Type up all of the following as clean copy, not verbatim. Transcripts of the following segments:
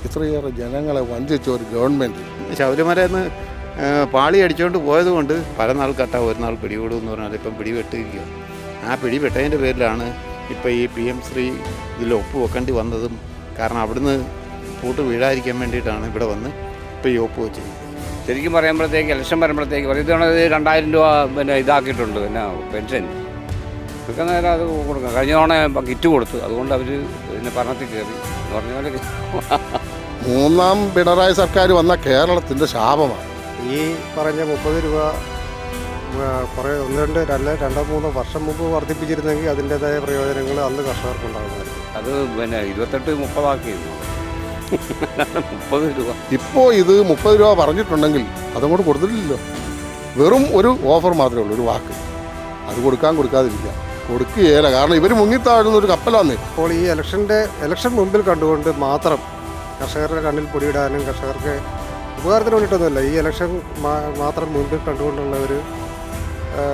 ഇത്രയേറെ ജനങ്ങളെ വഞ്ചിച്ച ഒരു ഗവൺമെൻറ്. ശബരിമലയിൽ പാളി അടിച്ചുകൊണ്ട് പോയതുകൊണ്ട് പല നാൾ കട്ട ഒരു നാൾ പിടികൂടുമെന്ന് പറഞ്ഞാൽ ഇപ്പം പിടിപെട്ടിരിക്കുക. ആ പിടിപെട്ടതിൻ്റെ പേരിലാണ് ഇപ്പോൾ ഈ PM ശ്രീ ഇതിൽ ഒപ്പ് വെക്കേണ്ടി വന്നതും. കാരണം അവിടുന്ന് പൂട്ട് വീഴാതിരിക്കാൻ വേണ്ടിയിട്ടാണ് ഇവിടെ വന്ന് ഇപ്പോൾ ഈ ഒപ്പ് വെച്ചിരിക്കുന്നത്. ശരിക്കും പറയുമ്പോഴത്തേക്ക് ഇലക്ഷൻ വരുമ്പോഴത്തേക്ക് ഇത്തവണ 2000 രൂപ പിന്നെ ഇതാക്കിയിട്ടുണ്ട്, പിന്നെ പെൻഷൻ ഇതൊക്കെ നേരം അത് കൊടുക്കാം. കഴിഞ്ഞ തവണ കിറ്റ് കൊടുത്തു, അതുകൊണ്ട് അവർ പിന്നെ ഭരണത്തിൽ കയറി എന്ന് പറഞ്ഞ പോലെ. മൂന്നാം പിണറായി സർക്കാർ വന്ന കേരളത്തിൻ്റെ ശാപമാണ്. ഈ പറഞ്ഞ 30 രൂപ കുറേ 2-3 വർഷം മുമ്പ് വർദ്ധിപ്പിച്ചിരുന്നെങ്കിൽ അതിൻ്റേതായ പ്രയോജനങ്ങൾ അന്ന് കർഷകർക്കുണ്ടാകുമായിരുന്നു. അത് പിന്നെ 28-30 ആക്കിയിരുന്നു. 30 രൂപ ഇപ്പോൾ ഇത് 30 രൂപ പറഞ്ഞിട്ടുണ്ടെങ്കിൽ അതുകൊണ്ട് കൊടുത്തിട്ടില്ലല്ലോ. വെറും ഒരു ഓഫർ മാത്രമേ ഉള്ളൂ, ഒരു വാക്ക്. അത് കൊടുക്കാതിരിക്കുക, കൊടുക്കുകയില്ല. കാരണം ഇവർ മുങ്ങിത്താഴുന്ന ഒരു കപ്പലാന്ന്. അപ്പോൾ ഈ ഇലക്ഷൻ മുമ്പിൽ കണ്ടുകൊണ്ട് മാത്രം കർഷകരുടെ കണ്ണിൽ പൊടിയിടാനും കർഷകർക്ക് ഉപകാരത്തിന് വേണ്ടിയിട്ടൊന്നുമല്ല, ഈ ഇലക്ഷൻ മാത്രം മുൻപിൽ കണ്ടുകൊണ്ടുള്ള ഒരു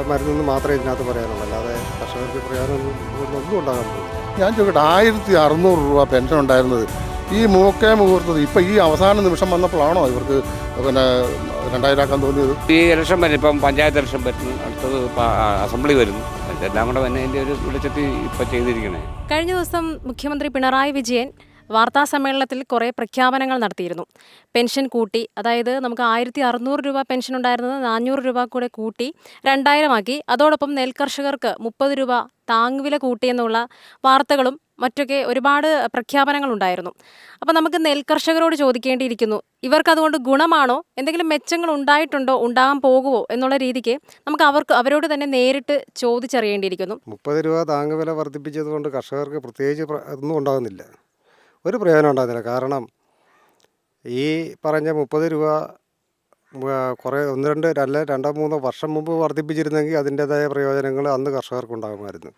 മരുന്നെന്ന് മാത്രമേ ഇതിനകത്ത് പറയാനുള്ളൂ. അല്ലാതെ കർഷകർക്ക് പ്രയോജനമൊന്നും ഉണ്ടാകാൻ പോകും. ഞാൻ ചോദിക്കട്ടെ, 1600 രൂപ പെൻഷൻ ഉണ്ടായിരുന്നത് ഈ മുഹൂർത്തത്തിൽ ഇപ്പം ഈ അവസാന നിമിഷം വന്നപ്പോഴാണോ ഇവർക്ക് പിന്നെ 2000 ആക്കാൻ തോന്നിയത്? ഈ ഇലക്ഷൻ വരുന്നു, ഇപ്പം പഞ്ചായത്ത് ഇലക്ഷൻ വരുന്നു, അടുത്തത് അസംബ്ലി വരുന്നു, ഇതെല്ലാം കൂടെ തന്നെ അതിൻ്റെ ഒരു വിളിച്ചെത്തി ഇപ്പം ചെയ്തിരിക്കണേ. കഴിഞ്ഞ ദിവസം മുഖ്യമന്ത്രി പിണറായി വിജയൻ വാർത്താസമ്മേളനത്തിൽ കുറേ പ്രഖ്യാപനങ്ങൾ നടത്തിയിരുന്നു. പെൻഷൻ കൂട്ടി, അതായത് നമുക്ക് 1600 രൂപ പെൻഷൻ ഉണ്ടായിരുന്നത് 400 രൂപ കൂടെ കൂട്ടി 2000 ആക്കി. അതോടൊപ്പം നെൽകർഷകർക്ക് 30 രൂപ താങ്ങുവില കൂട്ടിയെന്നുള്ള വാർത്തകളും മറ്റൊക്കെ ഒരുപാട് പ്രഖ്യാപനങ്ങളുണ്ടായിരുന്നു. അപ്പോൾ നമുക്ക് നെൽകർഷകരോട് ചോദിക്കേണ്ടിയിരിക്കുന്നു, ഇവർക്കതുകൊണ്ട് ഗുണമാണോ, എന്തെങ്കിലും മെച്ചങ്ങൾ ഉണ്ടായിട്ടുണ്ടോ, ഉണ്ടാകാൻ പോകുമോ എന്നുള്ള രീതിക്ക് നമുക്ക് അവരോട് തന്നെ നേരിട്ട് ചോദിച്ചറിയേണ്ടിയിരിക്കുന്നു. 30 രൂപ താങ്ങുവില വർദ്ധിപ്പിച്ചത് കൊണ്ട് കർഷകർക്ക് പ്രത്യേകിച്ച് ഒന്നും ഉണ്ടാകുന്നില്ല, ഒരു പ്രയോജനം ഉണ്ടാകുന്നില്ല. കാരണം ഈ പറഞ്ഞ 30 രൂപ കുറേ 2-3 വർഷം മുമ്പ് വർദ്ധിപ്പിച്ചിരുന്നെങ്കിൽ അതിൻ്റേതായ പ്രയോജനങ്ങൾ അന്ന് കർഷകർക്കുണ്ടാകുമായിരുന്നു.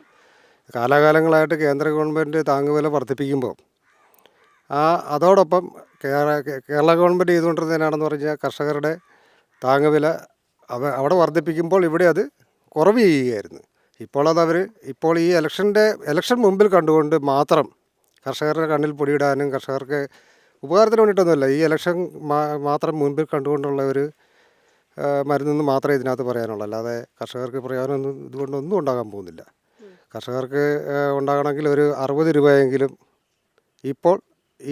കാലാകാലങ്ങളായിട്ട് കേന്ദ്ര ഗവൺമെൻറ് താങ്ങുവില വർദ്ധിപ്പിക്കുമ്പോൾ അതോടൊപ്പം കേരള ഗവൺമെൻറ് ചെയ്തുകൊണ്ടിരുന്നതിനാണെന്ന് പറഞ്ഞാൽ കർഷകരുടെ താങ്ങുവില അവിടെ വർദ്ധിപ്പിക്കുമ്പോൾ ഇവിടെ അത് കുറവ് ചെയ്യുകയായിരുന്നു. ഇപ്പോൾ ഈ ഇലക്ഷൻ മുമ്പിൽ കണ്ടുകൊണ്ട് മാത്രം കർഷകരുടെ കണ്ണിൽ പൊടിയിടാനും കർഷകർക്ക് ഉപകാരത്തിന് വേണ്ടിയിട്ടൊന്നുമല്ല, ഈ ഇലക്ഷൻ മാത്രം മുൻപിൽ കണ്ടുകൊണ്ടുള്ള ഒരു മരുന്നെന്ന് മാത്രമേ ഇതിനകത്ത് പറയാനുള്ളൂ. അല്ലാതെ കർഷകർക്ക് പ്രയോജനമൊന്നും ഇതുകൊണ്ടൊന്നും ഉണ്ടാകാൻ പോകുന്നില്ല. കർഷകർക്ക് ഉണ്ടാകണമെങ്കിൽ ഒരു 60 രൂപയെങ്കിലും ഇപ്പോൾ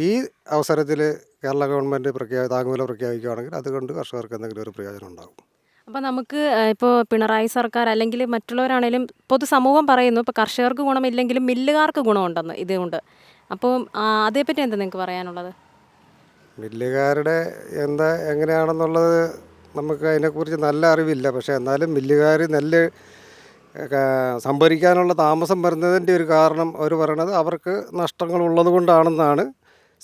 ഈ അവസരത്തിൽ കേരള ഗവൺമെൻറ് താങ്ങുവില പ്രഖ്യാപിക്കുകയാണെങ്കിൽ അതുകൊണ്ട് കർഷകർക്ക് എന്തെങ്കിലും ഒരു പ്രയോജനം ഉണ്ടാകും. അപ്പോൾ നമുക്ക് ഇപ്പോൾ പിണറായി സർക്കാർ അല്ലെങ്കിൽ മറ്റുള്ളവരാണേലും പൊതുസമൂഹം പറയുന്നു ഇപ്പോൾ കർഷകർക്ക് ഗുണമില്ലെങ്കിലും മില്ലുകാർക്ക് ഗുണമുണ്ടെന്ന് ഇതുകൊണ്ട്. അപ്പോൾ അതേപ്പറ്റി എന്താ നിങ്ങൾക്ക് പറയാനുള്ളത്? മില്ലുകാരുടെ എങ്ങനെയാണെന്നുള്ളത് നമുക്ക് അതിനെക്കുറിച്ച് നല്ല അറിവില്ല. പക്ഷേ എന്നാലും മില്ലുകാർ നെല്ല് സംഭരിക്കാനുള്ള താമസം വരുന്നതിൻ്റെ ഒരു കാരണം അവർ പറയണത് അവർക്ക് നഷ്ടങ്ങളുള്ളത് കൊണ്ടാണെന്നാണ്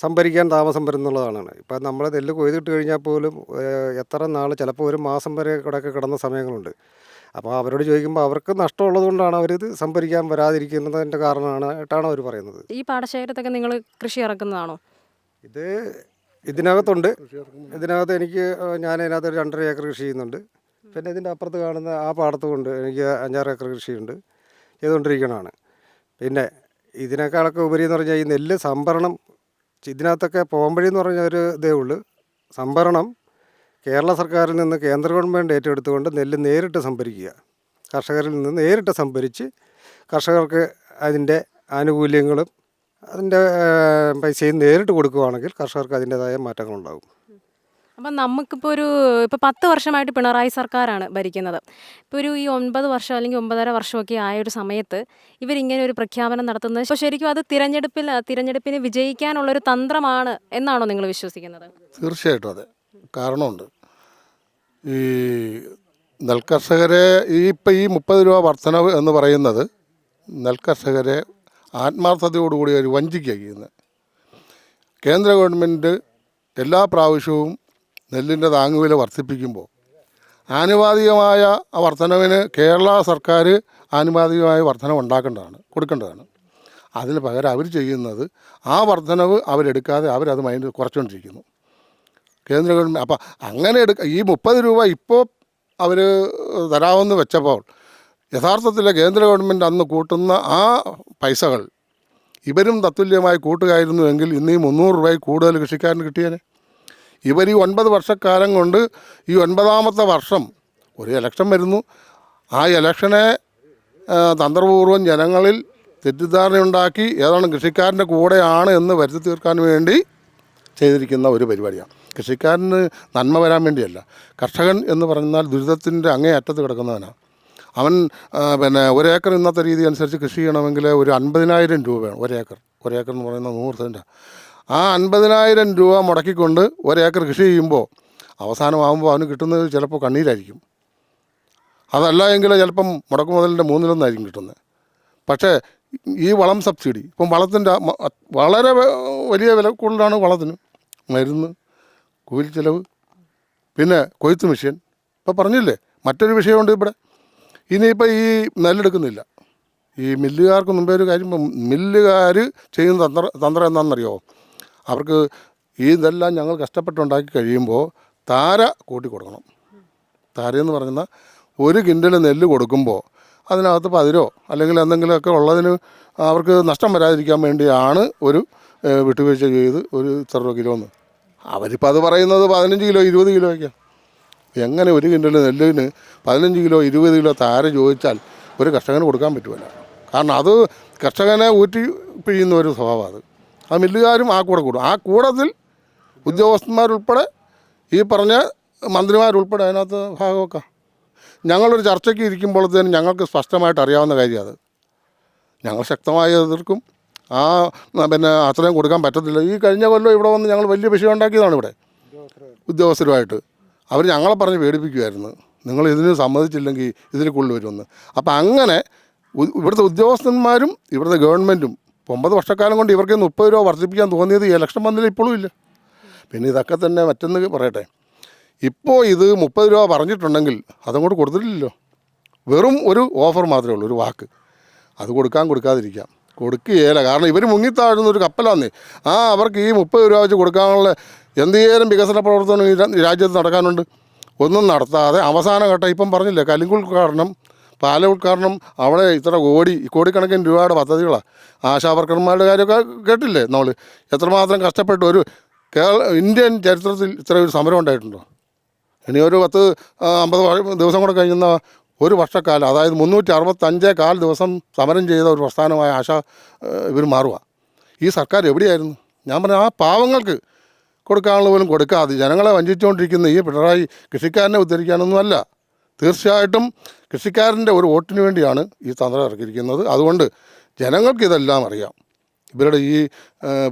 സംഭരിക്കാൻ താമസം വരുന്നുള്ളതാണ്. ഇപ്പം നമ്മൾ നെല്ല് കൊയ്തിട്ട് കഴിഞ്ഞാൽ പോലും എത്ര നാൾ, ചിലപ്പോൾ ഒരു മാസം വരെ കിടന്ന സമയങ്ങളുണ്ട്. അപ്പോൾ അവരോട് ചോദിക്കുമ്പോൾ അവർക്ക് നഷ്ടമുള്ളത് കൊണ്ടാണ് അവരിത് സംഭരിക്കാൻ വരാതിരിക്കുന്നതിൻ്റെ കാരണമായിട്ടാണ് അവർ പറയുന്നത്. ഈ പാടശേഖരത്തൊക്കെ നിങ്ങൾ കൃഷി ഇറക്കുന്നതാണോ? ഇതിനകത്തുണ്ട്. ഞാൻ അതിനകത്ത് 2.5 ഏക്കർ കൃഷി ചെയ്യുന്നുണ്ട്. പിന്നെ ഇതിൻ്റെ അപ്പുറത്ത് കാണുന്ന ആ പാടത്തുമുണ്ട്, എനിക്ക് 5-6 ഏക്കർ കൃഷിയുണ്ട്, ചെയ്തുകൊണ്ടിരിക്കണതാണ്. പിന്നെ ഇതിനേക്കാളൊക്കെ ഉപരി എന്ന് പറഞ്ഞാൽ ഈ നെല്ല് സംഭരണം ഇതിനകത്തൊക്കെ പോകുമ്പോഴെന്ന് പറഞ്ഞ ഒരു ഇതേ ഉള്ളൂ. സംഭരണം കേരള സർക്കാരിൽ നിന്ന് കേന്ദ്ര ഗവൺമെൻറ് ഏറ്റെടുത്തുകൊണ്ട് നെല്ല് നേരിട്ട് സംഭരിക്കുക, കർഷകരിൽ നിന്ന് നേരിട്ട് സംഭരിച്ച് കർഷകർക്ക് അതിൻ്റെ ആനുകൂല്യങ്ങളും അതിൻ്റെ പൈസയും നേരിട്ട് കൊടുക്കുകയാണെങ്കിൽ കർഷകർക്ക് അതിൻ്റേതായ മാറ്റങ്ങളുണ്ടാകും. അപ്പം നമുക്കിപ്പോൾ ഇപ്പോൾ 10 വർഷമായിട്ട് പിണറായി സർക്കാരാണ് ഭരിക്കുന്നത്. ഇപ്പോൾ ഈ 9 വർഷം അല്ലെങ്കിൽ 9.5 വർഷമൊക്കെ ആയ ഒരു സമയത്ത് ഇവരിങ്ങനെ ഒരു പ്രഖ്യാപനം നടത്തുന്നത് ഇപ്പോൾ ശരിക്കും അത് തിരഞ്ഞെടുപ്പിന് വിജയിക്കാനുള്ളൊരു തന്ത്രമാണ് എന്നാണോ നിങ്ങൾ വിശ്വസിക്കുന്നത്? തീർച്ചയായിട്ടും അതെ. കാരണമുണ്ട്. ഈ നെൽകർഷകരെ ഇപ്പം ഈ 30 രൂപ വർധനവ് എന്ന് പറയുന്നത് നെൽകർഷകരെ ആത്മാർത്ഥതയോടുകൂടി ഒരു വഞ്ചിക്കുക ചെയ്യുന്നത്. കേന്ദ്ര ഗവൺമെൻറ് എല്ലാ പ്രാവശ്യവും നെല്ലിൻ്റെ താങ്ങുവില വർദ്ധിപ്പിക്കുമ്പോൾ ആനുപാതികമായ ആ വർധനവിന് കേരള സർക്കാർ ആനുപാതികമായ വർധനവ് കൊടുക്കേണ്ടതാണ്. അതിന് പകരം അവർ ചെയ്യുന്നത് ആ വർധനവ് അവരെടുക്കാതെ അവരത് മൈൻഡ് കുറച്ചുകൊണ്ടിരിക്കുന്നു കേന്ദ്ര ഗവൺമെൻറ്. അപ്പം അങ്ങനെ ഈ 30 രൂപ ഇപ്പോൾ അവർ തരാമെന്ന് വെച്ചപ്പോൾ യഥാർത്ഥത്തിൽ കേന്ദ്ര ഗവൺമെൻറ് അന്ന് കൂട്ടുന്ന ആ പൈസകൾ ഇവരും തത്തുല്യമായി കൂട്ടുകയായിരുന്നുവെങ്കിൽ ഇന്ന് ഈ 300 രൂപയിൽ കൂടുതൽ കൃഷിക്കാരന് കിട്ടിയേനെ. ഇവർ ഈ 9 വർഷക്കാലം കൊണ്ട് ഈ 9ാമത്തെ വർഷം ഒരു ഇലക്ഷൻ വരുന്നു. ആ ഇലക്ഷനെ തന്ത്രപൂർവ്വം ജനങ്ങളിൽ തെറ്റിദ്ധാരണയുണ്ടാക്കി ഏതാണ് കൃഷിക്കാരൻ്റെ കൂടെയാണ് എന്ന് വരുത്തി തീർക്കാൻ വേണ്ടി ചെയ്തിരിക്കുന്ന ഒരു പരിപാടിയാണ്. കൃഷിക്കാരന് നന്മ വരാൻ വേണ്ടിയല്ല. കർഷകൻ എന്ന് പറഞ്ഞാൽ ദുരിതത്തിൻ്റെ അങ്ങേ അറ്റത്ത് കിടക്കുന്നവനാണ്. അവൻ ഒരേക്കർ ഇന്നത്തെ രീതി അനുസരിച്ച് കൃഷി ചെയ്യണമെങ്കിൽ ഒരു 50,000 രൂപയാണ് ഒരേക്കർ എന്ന് പറയുന്നത് 100 സെൻറ്റാണ്. ആ 50,000 രൂപ മുടക്കിക്കൊണ്ട് ഒരേക്കർ കൃഷി ചെയ്യുമ്പോൾ അവസാനമാകുമ്പോൾ അവന് കിട്ടുന്നത് ചിലപ്പോൾ കണ്ണീരായിരിക്കും. അതല്ല എങ്കിൽ ചിലപ്പം മുടക്കു മുതലിൻ്റെ 1/3 കിട്ടുന്നത്. പക്ഷേ ഈ വളം സബ്സിഡി ഇപ്പം വളത്തിൻ്റെ വളരെ വലിയ വില കൂടുതലാണ് വളത്തിന്. മരുന്ന്, കൂലി ചെലവ്, പിന്നെ കൊയ്ത്ത് മെഷീൻ. ഇപ്പം പറഞ്ഞില്ലേ, മറ്റൊരു വിഷയമുണ്ട് ഇവിടെ. ഇനിയിപ്പോൾ ഈ നെല്ലെടുക്കുന്നില്ല. ഈ മില്ലുകാർക്ക് മുമ്പേ ഒരു കാര്യം, മില്ലുകാർ ചെയ്യുന്ന തന്ത്രം എന്താണെന്നറിയോ? അവർക്ക് ഇതെല്ലാം ഞങ്ങൾ കഷ്ടപ്പെട്ടുണ്ടാക്കി കഴിയുമ്പോൾ താര കൂട്ടി കൊടുക്കണം. താരയെന്ന് പറയുന്ന 1 കിൻഡൽ നെല്ല് കൊടുക്കുമ്പോൾ അതിനകത്ത് 10 അല്ലെങ്കിൽ എന്തെങ്കിലുമൊക്കെ ഉള്ളതിന് അവർക്ക് നഷ്ടം വരാതിരിക്കാൻ വേണ്ടിയാണ് ഒരു വിട്ടുവീഴ്ച ചെയ്ത് ഒരു ഇത്ര കിലോന്ന്. അവരിപ്പോൾ അത് പറയുന്നത് 15 കിലോ 20 കിലോയ്ക്കാണ്. എങ്ങനെ 1 കിൻഡൽ നെല്ലിന് 15 കിലോ 20 കിലോ താര ചോദിച്ചാൽ ഒരു കർഷകന് കൊടുക്കാൻ പറ്റുമല്ല. കാരണം അത് കർഷകനെ ഊറ്റി പിഴിയുന്ന ഒരു സ്വഭാവമാണ് അത്. ആ മില്ലുകാരും ആ കൂടെ കൂടും. ആ കൂടത്തിൽ ഉദ്യോഗസ്ഥന്മാരുൾപ്പെടെ ഈ പറഞ്ഞ മന്ത്രിമാരുൾപ്പെടെ അതിനകത്ത് ഭാഗമൊക്കെ. ഞങ്ങളൊരു ചർച്ചയ്ക്ക് ഇരിക്കുമ്പോഴത്തേനും ഞങ്ങൾക്ക് സ്പഷ്ടമായിട്ട് അറിയാവുന്ന കാര്യം അത്. ഞങ്ങൾ ശക്തമായി എതിർക്കും. അത്രയും കൊടുക്കാൻ പറ്റത്തില്ല. ഈ കഴിഞ്ഞ കൊല്ലം ഇവിടെ വന്ന് ഞങ്ങൾ വലിയ വിഷയം ഉണ്ടാക്കിയതാണ് ഇവിടെ ഉദ്യോഗസ്ഥരുമായിട്ട്. അവർ ഞങ്ങളെ പറഞ്ഞ് പേടിപ്പിക്കുമായിരുന്നു, നിങ്ങൾ ഇതിന് സമ്മതിച്ചില്ലെങ്കിൽ ഇതിൽ കൂടുതൽ വരുമെന്ന്. അപ്പം അങ്ങനെ ഇവിടുത്തെ ഉദ്യോഗസ്ഥന്മാരും ഇവിടുത്തെ ഗവൺമെൻറ്റും 9 വർഷക്കാലം കൊണ്ട് ഇവർക്ക് 30 രൂപ വർദ്ധിപ്പിക്കാൻ തോന്നിയത് ഈ ഇലക്ഷൻ വന്നതിൽ ഇപ്പോഴും ഇല്ല. പിന്നെ ഇതൊക്കെ തന്നെ മറ്റൊന്ന് പറയട്ടെ, ഇപ്പോൾ ഇത് 30 രൂപ പറഞ്ഞിട്ടുണ്ടെങ്കിൽ അതങ്ങോട്ട് കൊടുത്തിട്ടില്ലല്ലോ. വെറും ഒരു ഓഫർ മാത്രമേ ഉള്ളൂ, ഒരു വാക്ക്. അത് കൊടുക്കാതിരിക്കാം. കൊടുക്കുകയില്ല. കാരണം ഇവർ മുങ്ങിത്താഴുന്ന ഒരു കപ്പലാന്നേ. അവർക്ക് ഈ 30 രൂപ വെച്ച് കൊടുക്കാനുള്ള എന്തേലും വികസന പ്രവർത്തനം ഈ രാജ്യത്ത് നടക്കാനുണ്ട്. ഒന്നും നടത്താതെ അവസാന ഘട്ടം ഇപ്പം പറഞ്ഞില്ലേ, കലിങ്ക് ഉദ്ഘാടനം, പാല ഉദ്ഘാടനം, അവിടെ ഇത്ര കോടിക്കണക്കിന് രൂപയുടെ പദ്ധതികളാണ്. ആശാവർക്കർമാരുടെ കാര്യമൊക്കെ കേട്ടില്ലേ നമ്മൾ? എത്രമാത്രം കഷ്ടപ്പെട്ടു. ഒരു ഇന്ത്യൻ ചരിത്രത്തിൽ ഇത്ര ഒരു സമരം ഉണ്ടായിട്ടുണ്ടോ? ഇനി ഒരു 50 ദിവസം കൂടെ കഴിയുന്ന ഒരു വർഷക്കാലം, അതായത് 365 ദിവസം സമരം ചെയ്ത ഒരു പ്രസ്ഥാനമായ ഇവർ മാറുക. ഈ സർക്കാർ എവിടെയായിരുന്നു? ഞാൻ പറഞ്ഞ ആ പാവങ്ങൾക്ക് കൊടുക്കാനുള്ള പോലും കൊടുക്കാതെ ജനങ്ങളെ വഞ്ചിച്ചുകൊണ്ടിരിക്കുന്ന ഈ പിണറായി കൃഷിക്കാരനെ ഉദ്ധരിക്കാനൊന്നുമല്ല. തീർച്ചയായിട്ടും കൃഷിക്കാരൻ്റെ ഒരു വോട്ടിന് വേണ്ടിയാണ് ഈ തന്ത്രം ഇറക്കിയിരിക്കുന്നത്. അതുകൊണ്ട് ജനങ്ങൾക്ക് ഇതെല്ലാം അറിയാം. ഇവരുടെ ഈ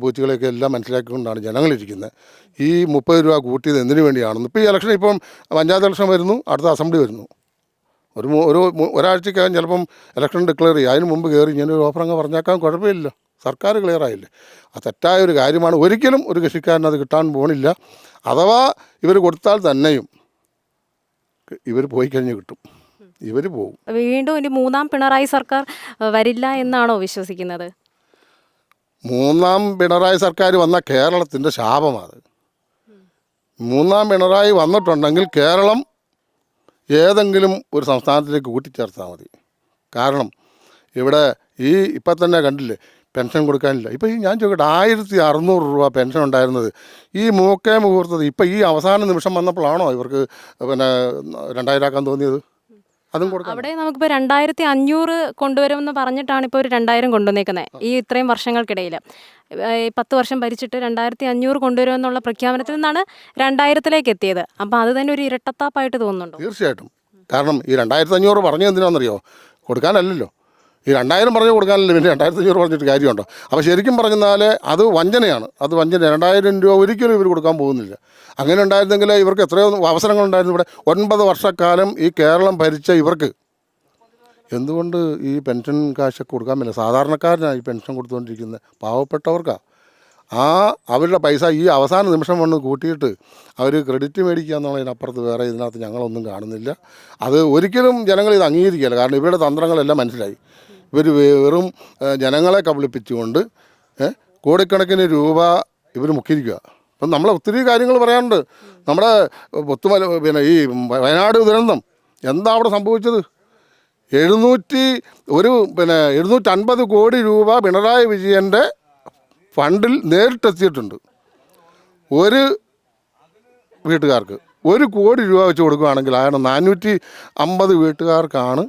പൂച്ചകളെയൊക്കെ എല്ലാം മനസ്സിലാക്കിക്കൊണ്ടാണ് ജനങ്ങളിരിക്കുന്നത്. ഈ 30 രൂപ കൂട്ടിയത് എന്തിനു വേണ്ടിയാണെന്ന്. ഇപ്പോൾ ഈ ഇലക്ഷൻ, ഇപ്പം പഞ്ചായത്ത് ഇലക്ഷൻ വരുന്നു, അടുത്ത അസംബ്ലി വരുന്നു. ഒരാഴ്ചക്കകം ചിലപ്പം ഇലക്ഷൻ ഡിക്ലെയർ ചെയ്യും. അതിന് മുമ്പ് കയറി ഇങ്ങനെ ഒരു ഓഫർ അങ്ങ് പറഞ്ഞേക്കാൻ കുഴപ്പമില്ല. സർക്കാർ ക്ലിയർ ആയില്ലേ. അത് തെറ്റായ ഒരു കാര്യമാണ്. ഒരിക്കലും ഒരു കൃഷിക്കാരന് അത് കിട്ടാൻ പോണില്ല. അഥവാ ഇവർ കൊടുത്താൽ തന്നെയും ഇവർ പോയി കഴിഞ്ഞ് കിട്ടും. ഇവർ പോകും. വീണ്ടും ഇനി 3ാം പിണറായി സർക്കാർ വരില്ല എന്നാണോ വിശ്വസിക്കുന്നത്? 3ാം പിണറായി സർക്കാർ വന്ന കേരളത്തിൻ്റെ ശാപമാണ്. 3ാം പിണറായി വന്നിട്ടുണ്ടെങ്കിൽ കേരളം ഏതെങ്കിലും ഒരു സംസ്ഥാനത്തിലേക്ക് കൂട്ടിച്ചേർത്താൽ മതി. കാരണം ഇവിടെ ഇപ്പം തന്നെ കണ്ടില്ലേ, പെൻഷൻ കൊടുക്കാനില്ല. ഇപ്പോൾ ഞാൻ ചോദിക്കട്ടെ, 1600 രൂപ പെൻഷൻ ഉണ്ടായിരുന്നത് ഈ മുഹൂർത്തത് ഇപ്പം ഈ അവസാന നിമിഷം വന്നപ്പോഴാണോ ഇവർക്ക് 2000 ആക്കാൻ തോന്നിയത്? അതും കൊടുക്കാം. അവിടെ നമുക്കിപ്പോൾ 2500 കൊണ്ടുവരുമെന്ന് പറഞ്ഞിട്ടാണ് ഇപ്പോൾ ഒരു 2000 കൊണ്ടുവന്നേക്കുന്നത്. ഈ ഇത്രയും വർഷങ്ങൾക്കിടയിൽ 10 വർഷം ഭരിച്ചിട്ട് 2500 കൊണ്ടുവരുമെന്നുള്ള പ്രഖ്യാപനത്തിൽ നിന്നാണ് 2000-ലേക്ക് എത്തിയത്. അപ്പോൾ അത് തന്നെ ഒരു ഇരട്ടത്താപ്പായിട്ട് തോന്നുന്നുണ്ടോ? തീർച്ചയായിട്ടും. കാരണം ഈ 2500 പറഞ്ഞത് എന്തിനാണെന്നറിയോ? കൊടുക്കാനല്ലല്ലോ. ഈ 2000 പറഞ്ഞു കൊടുക്കാനല്ലേ, പിന്നെ 2500 പറഞ്ഞിട്ട് കാര്യമുണ്ടോ? അപ്പോൾ ശരിക്കും പറഞ്ഞാൽ അത് വഞ്ചനയാണ്. 2000 രൂപ ഒരിക്കലും ഇവർ കൊടുക്കാൻ പോകുന്നില്ല. അങ്ങനെ ഉണ്ടായിരുന്നെങ്കിൽ ഇവർക്ക് എത്രയോ അവസരങ്ങളുണ്ടായിരുന്നു. ഇവിടെ 9 വർഷക്കാലം ഈ കേരളം ഭരിച്ച ഇവർക്ക് എന്തുകൊണ്ട് ഈ പെൻഷൻ കാശൊക്കെ കൊടുക്കാൻ പറ്റില്ല? സാധാരണക്കാരനാണ് ഈ പെൻഷൻ കൊടുത്തുകൊണ്ടിരിക്കുന്നത്, പാവപ്പെട്ടവർക്കാണ്. അവരുടെ പൈസ ഈ അവസാന നിമിഷം വന്ന് കൂട്ടിയിട്ട് അവർ ക്രെഡിറ്റ് മേടിക്കുക എന്നുള്ളതിനപ്പുറത്ത് വേറെ ഇതിനകത്ത് ഞങ്ങളൊന്നും കാണുന്നില്ല. അത് ഒരിക്കലും ജനങ്ങൾ ഇത് അംഗീകരിക്കുകയില്ല. കാരണം ഇവരുടെ തന്ത്രങ്ങളെല്ലാം മനസ്സിലായി. ഇവർ വെറും ജനങ്ങളെ കബളിപ്പിച്ചുകൊണ്ട് കോടിക്കണക്കിന് രൂപ ഇവർ മുക്കിയിരിക്കുക. അപ്പം നമ്മളെ ഒത്തിരി കാര്യങ്ങൾ പറയാനുണ്ട്. നമ്മുടെ ഈ വയനാട് ദുരന്തം എന്താ അവിടെ സംഭവിച്ചത്? 750 കോടി രൂപ പിണറായി വിജയൻ്റെ ഫണ്ടിൽ നേരിട്ടെത്തിയിട്ടുണ്ട്. ഒരു വീട്ടുകാർക്ക് 1 കോടി രൂപ വെച്ച് കൊടുക്കുകയാണെങ്കിൽ അതാണ് 450 വീട്ടുകാർക്കാണ്